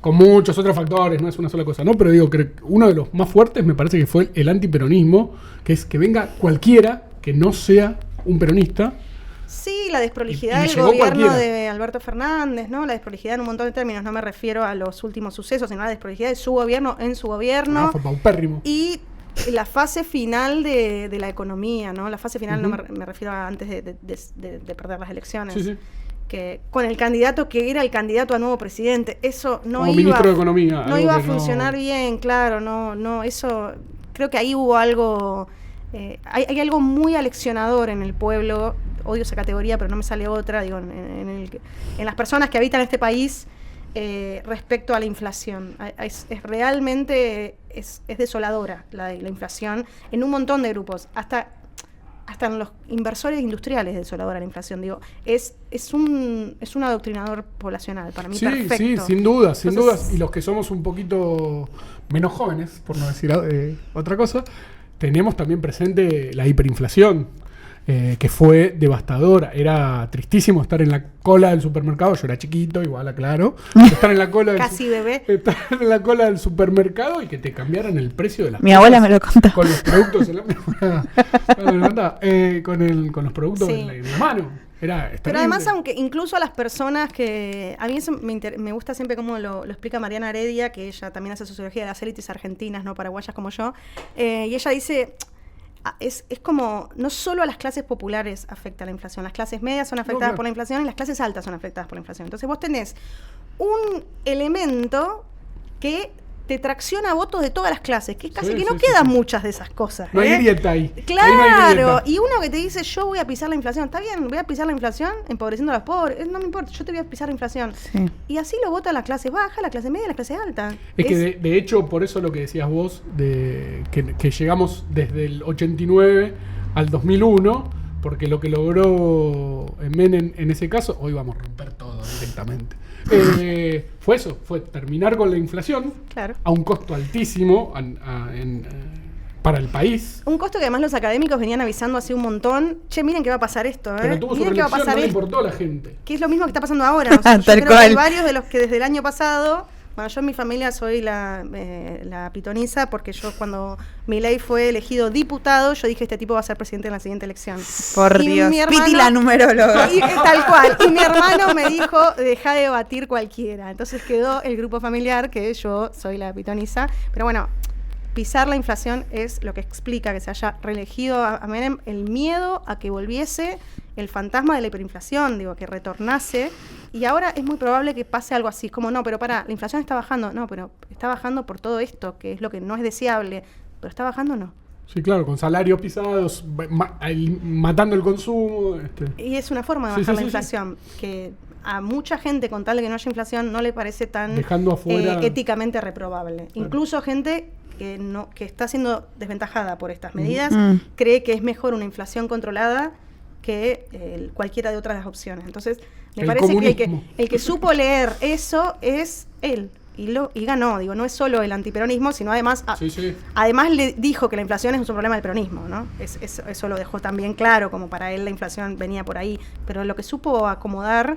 con muchos otros factores, no es una sola cosa, ¿no? Pero digo que uno de los más fuertes me parece que fue el antiperonismo, que es que venga cualquiera que no sea un peronista. Sí, la desprolijidad Y del llegó gobierno cualquiera. de Alberto Fernández, ¿no? La desprolijidad en un montón de términos, no me refiero a los últimos sucesos, sino a la desprolijidad de su gobierno en su gobierno. Fue paupérrimo. Y la fase final de la economía, ¿no? La fase final Ujú. me refiero a antes de perder las elecciones. Sí, sí. Que con el candidato que era el candidato a nuevo presidente, eso no Como iba, ministro de Economía. no algo iba a que no- funcionar bien, claro, no, eso, creo que ahí hubo algo, hay algo muy aleccionador en el pueblo, odio esa categoría, pero no me sale otra, digo, en las personas que habitan este país respecto a la inflación. Es realmente, es desoladora la inflación en un montón de grupos, hasta en los inversores industriales es desoladora la inflación, digo, es un adoctrinador poblacional, para mí Sí, perfecto. sí, sin dudas, sin Entonces, dudas. Y los que somos un poquito menos jóvenes, por no decir otra cosa, teníamos también presente la hiperinflación, que fue devastadora. Era tristísimo estar en la cola del supermercado. Yo era chiquito, igual, aclaro. Estar en la cola del Casi bebé. Estar en la cola del supermercado y que te cambiaran el precio de las Mi abuela cosas me lo contó. con los productos en con los productos Sí. en la mano. Era Pero además, aunque incluso a las personas que... A mí eso me gusta siempre cómo lo explica Mariana Heredia, que ella también hace sociología de las élites argentinas, no paraguayas como yo, y ella dice... Es como, no solo a las clases populares afecta la inflación, las clases medias son afectadas claro. por la inflación y las clases altas son afectadas por la inflación. Entonces vos tenés un elemento que te tracciona votos de todas las clases, que es casi Sí, que no sí, sí, quedan sí. muchas de esas cosas. No hay grieta ahí. Ahí no hay Claro, grieta. y uno que te dice, yo voy a pisar la inflación, está bien, voy a pisar la inflación empobreciendo a los pobres, no me importa, yo te voy a pisar la inflación. Sí. Y así lo vota la clase baja, la clase media y la clase alta. Es que de hecho, por eso lo que decías vos, que llegamos desde el 89 al 2001, porque lo que logró Menem en ese caso, hoy vamos a romper todo directamente, fue eso, fue terminar con la inflación Claro. a un costo altísimo para el país. Un costo que además los académicos venían avisando hace un montón. Che, miren que va a pasar esto, ¿eh? Pero tuvo su Miren que va a reelección, pasar no le esto. importó a la gente. Que es lo mismo que está pasando ahora. O sea, yo Tal creo que hay cual. varios de los que desde el año pasado... Bueno, yo en mi familia soy la pitoniza, porque yo cuando Milei fue elegido diputado, yo dije, este tipo va a ser presidente en la siguiente elección. Por Y Dios. mi hermano- Piti la numeróloga. Tal cual. Y mi hermano me dijo, deja de batir cualquiera. Entonces quedó el grupo familiar, que yo soy la pitoniza. Pero bueno, pisar la inflación es lo que explica que se haya reelegido a Menem, el miedo a que volviese el fantasma de la hiperinflación, digo, que retornase. Y ahora es muy probable que pase algo así, como no, pero pará, la inflación está bajando. No, pero está bajando por todo esto, que es lo que no es deseable. Pero está bajando o no. Sí, claro, con salarios pisados, matando el consumo. Y es una forma de Sí, bajar sí, la sí, inflación, que a mucha gente, con tal de que no haya inflación, no le parece tan Dejando afuera- éticamente reprobable. Incluso gente que está siendo desventajada por estas medidas, Mm. cree que es mejor una inflación controlada que cualquiera de otras opciones. Entonces, me El parece que comunismo. el que supo leer eso es él. Y ganó, digo, no es solo el antiperonismo, sino además... Sí, sí. Además le dijo que la inflación es un problema del peronismo, ¿no? Eso lo dejó también claro, como para él la inflación venía por ahí. Pero lo que supo acomodar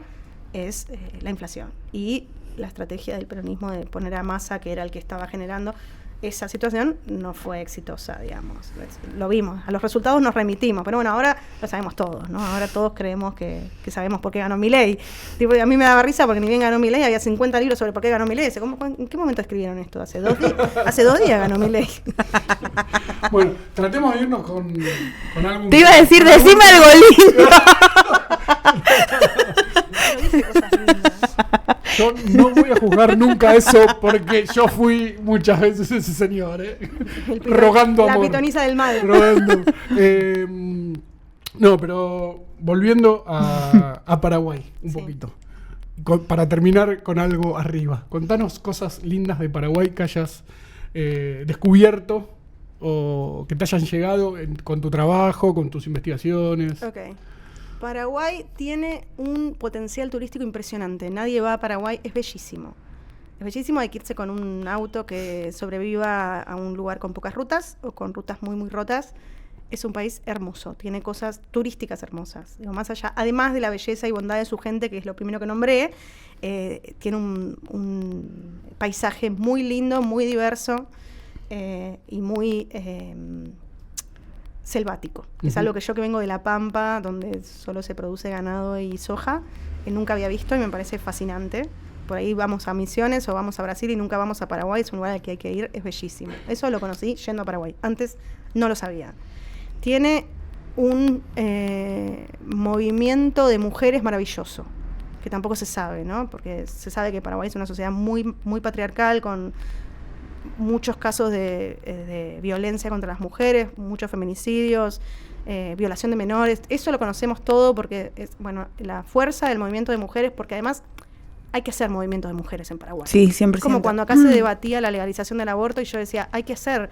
es la inflación. Y la estrategia del peronismo de poner a Massa, que era el que estaba generando esa situación, no fue exitosa, digamos. Lo vimos, a los resultados nos remitimos. Pero bueno, ahora lo sabemos todos, ¿no? Ahora todos creemos que sabemos por qué ganó Milei. Tipo, a mí me daba risa porque ni bien ganó Milei, había 50 libros sobre por qué ganó Milei. ¿En qué momento escribieron esto? ¿Hace 2 días? Hace 2 días ganó Milei. Bueno, tratemos de irnos con algo. Te iba a decir, decime algo lindo. Pero dice cosas lindas. Yo no voy a juzgar nunca eso porque yo fui muchas veces ese señor, rogando La amor. pitoniza del mal. Rogando. No, pero volviendo a Paraguay un Sí. poquito. Para terminar con algo arriba. Contanos cosas lindas de Paraguay que hayas descubierto o que te hayan llegado con tu trabajo, con tus investigaciones. Ok. Paraguay tiene un potencial turístico impresionante. Nadie va a Paraguay, es bellísimo. Es bellísimo, hay que irse con un auto que sobreviva a un lugar con pocas rutas o con rutas muy, muy rotas. es un país hermoso, tiene cosas turísticas hermosas. Digo, más allá, además de la belleza y bondad de su gente, que es lo primero que nombré, tiene un paisaje muy lindo, muy diverso y muy selvático. Es algo que yo, que vengo de La Pampa, donde solo se produce ganado y soja, nunca había visto y me parece fascinante. Por ahí vamos a Misiones o vamos a Brasil y nunca vamos a Paraguay, es un lugar al que hay que ir, es bellísimo. Eso lo conocí yendo a Paraguay, antes no lo sabía. Tiene un movimiento de mujeres maravilloso, que tampoco se sabe, ¿no? Porque se sabe que Paraguay es una sociedad muy, muy patriarcal, con muchos casos de violencia contra las mujeres, muchos feminicidios, violación de menores. Eso lo conocemos todo porque es, bueno, la fuerza del movimiento de mujeres, porque además hay que hacer movimiento de mujeres en Paraguay. Sí, 100%. Es como cuando acá se debatía la legalización del aborto y yo decía, hay que hacer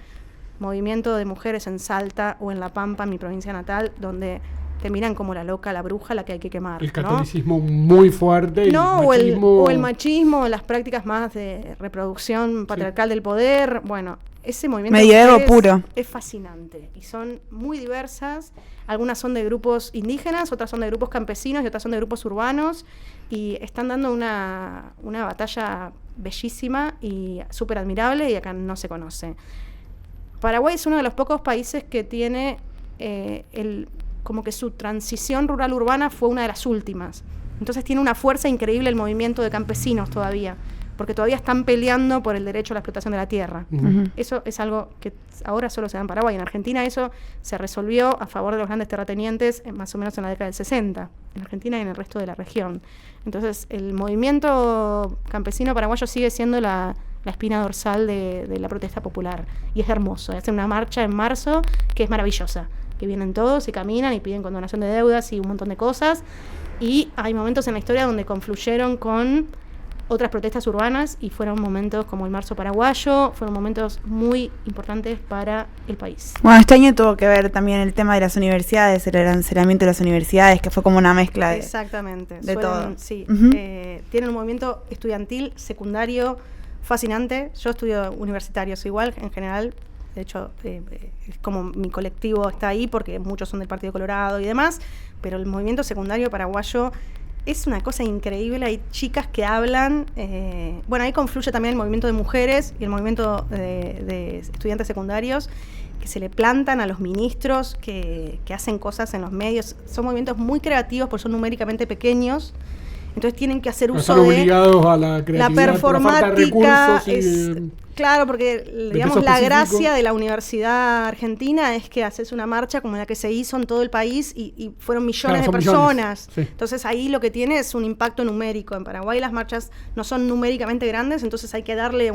movimiento de mujeres en Salta o en La Pampa, mi provincia natal, donde te miran como la loca, la bruja, la que hay que quemar. El catolicismo, ¿no? Muy fuerte. No, o el machismo, las prácticas más de reproducción patriarcal del poder. Bueno, ese movimiento medievo puro. Es fascinante y son muy diversas. Algunas son de grupos indígenas, otras son de grupos campesinos y otras son de grupos urbanos, y están dando una batalla bellísima y súper admirable, y acá no se conoce. Paraguay es uno de los pocos países que tiene como que su transición rural-urbana fue una de las últimas. Entonces tiene una fuerza increíble el movimiento de campesinos todavía, porque todavía están peleando por el derecho a la explotación de la tierra. Eso es algo que ahora solo se da en Paraguay. En Argentina eso se resolvió a favor de los grandes terratenientes más o menos en la década del 60, en Argentina y en el resto de la región. Entonces el movimiento campesino paraguayo sigue siendo la espina dorsal de la protesta popular, y es hermoso. Hacen una marcha en marzo que es maravillosa, que vienen todos y caminan y piden condonación de deudas y un montón de cosas, y hay momentos en la historia donde confluyeron con otras protestas urbanas y fueron momentos como el Marzo Paraguayo, fueron momentos muy importantes para el país. Bueno, este año tuvo que ver también el tema de las universidades, el arancelamiento de las universidades, que fue como una mezcla de, exactamente, de todo. Sí, tienen un movimiento estudiantil secundario fascinante. Yo estudio universitarios igual, en general. De hecho, es como mi colectivo está ahí porque muchos son del Partido Colorado y demás, pero el movimiento secundario paraguayo es una cosa increíble. Hay chicas que hablan, bueno, ahí confluye también el movimiento de mujeres y el movimiento de estudiantes secundarios, que se le plantan a los ministros, que hacen cosas en los medios. Son movimientos muy creativos porque son numéricamente pequeños. Entonces tienen que hacer uso de obligados a la creatividad, la performática. Y claro, porque digamos la gracia de la Universidad Argentina es que haces una marcha como la que se hizo en todo el país y fueron millones de personas. Sí. Entonces ahí lo que tiene es un impacto numérico. En Paraguay las marchas no son numéricamente grandes, entonces hay que darle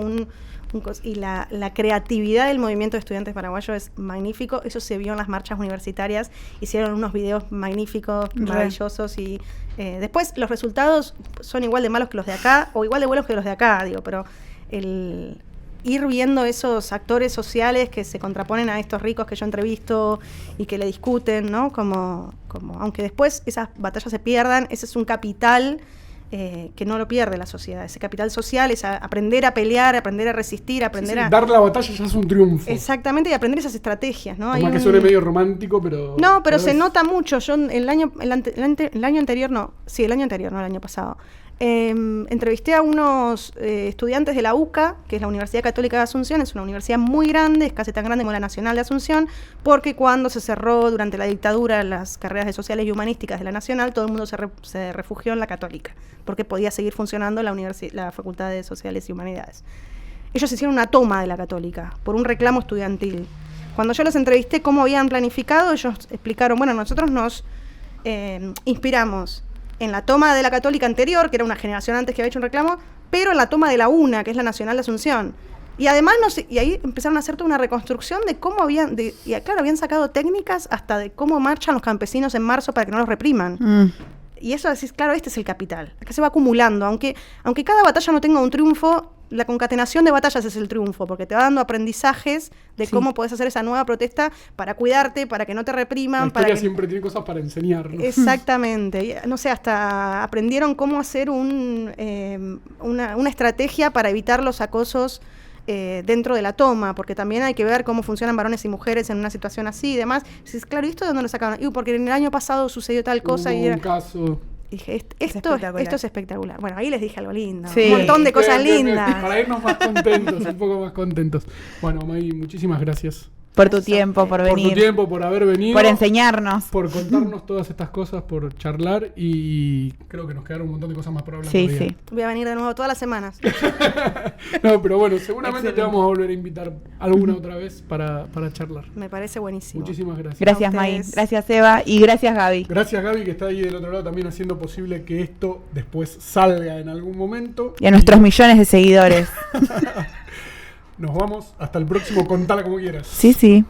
y la creatividad del movimiento de estudiantes paraguayos es magnífico. Eso se vio en las marchas universitarias. Hicieron unos videos magníficos, maravillosos, y después los resultados son igual de malos que los de acá, o igual de buenos que los de acá, digo, pero el ir viendo esos actores sociales que se contraponen a estos ricos que yo entrevisto y que le discuten, ¿no? Como aunque después esas batallas se pierdan, ese es un capital que no lo pierde la sociedad. Ese capital social es aprender a pelear, aprender a resistir, aprender a... Dar la batalla ya es un triunfo. Exactamente, y aprender esas estrategias, ¿no? Como que suene medio romántico, pero... No, pero se nota mucho. Yo el año anterior, no el año pasado, entrevisté a unos estudiantes de la UCA, que es la Universidad Católica de Asunción. Es una universidad muy grande, es casi tan grande como la Nacional de Asunción, porque cuando se cerró durante la dictadura las carreras de sociales y humanísticas de la Nacional, todo el mundo se refugió en la Católica, porque podía seguir funcionando la Facultad de Sociales y Humanidades. Ellos hicieron una toma de la Católica por un reclamo estudiantil. Cuando yo los entrevisté cómo habían planificado, ellos explicaron, bueno, nosotros nos inspiramos en la toma de la Católica anterior, que era una generación antes que había hecho un reclamo, pero en la toma de la UNA, que es la Nacional de Asunción. Y además, y ahí empezaron a hacer toda una reconstrucción de cómo habían sacado técnicas hasta de cómo marchan los campesinos en marzo para que no los repriman. Y eso decís, claro, este es el capital. Acá se va acumulando. Aunque cada batalla no tenga un triunfo, la concatenación de batallas es el triunfo, porque te va dando aprendizajes de cómo podés hacer esa nueva protesta para cuidarte, para que no te repriman. La historia siempre tiene cosas para enseñar, ¿no? Exactamente. No sé, hasta aprendieron cómo hacer una estrategia para evitar los acosos dentro de la toma, porque también hay que ver cómo funcionan varones y mujeres en una situación así y demás. Dices, claro, ¿y esto de dónde lo sacaron? Porque en el año pasado sucedió tal cosa Hubo y era... un caso. Dije, esto es espectacular. Bueno, ahí les dije algo lindo. Sí. Un montón de cosas Bien, lindas. Para irnos más contentos, un poco más contentos. Bueno, May, muchísimas gracias. Por tu tiempo, por venir. Por tu tiempo, por haber venido. Por enseñarnos. Por contarnos todas estas cosas, por charlar y creo que nos quedaron un montón de cosas más por hablar. Sí, todavía. sí. Voy a venir de nuevo todas las semanas. No, pero bueno, seguramente te vamos a volver a invitar alguna otra vez para charlar. Me parece buenísimo. Muchísimas gracias. Gracias, A May. ustedes. Gracias, Eva. Y gracias, Gaby. Gracias, Gaby, que está ahí del otro lado también haciendo posible que esto después salga en algún momento. Y a nuestros millones de seguidores. Nos vamos. Hasta el próximo. Contala como quieras. Sí, sí.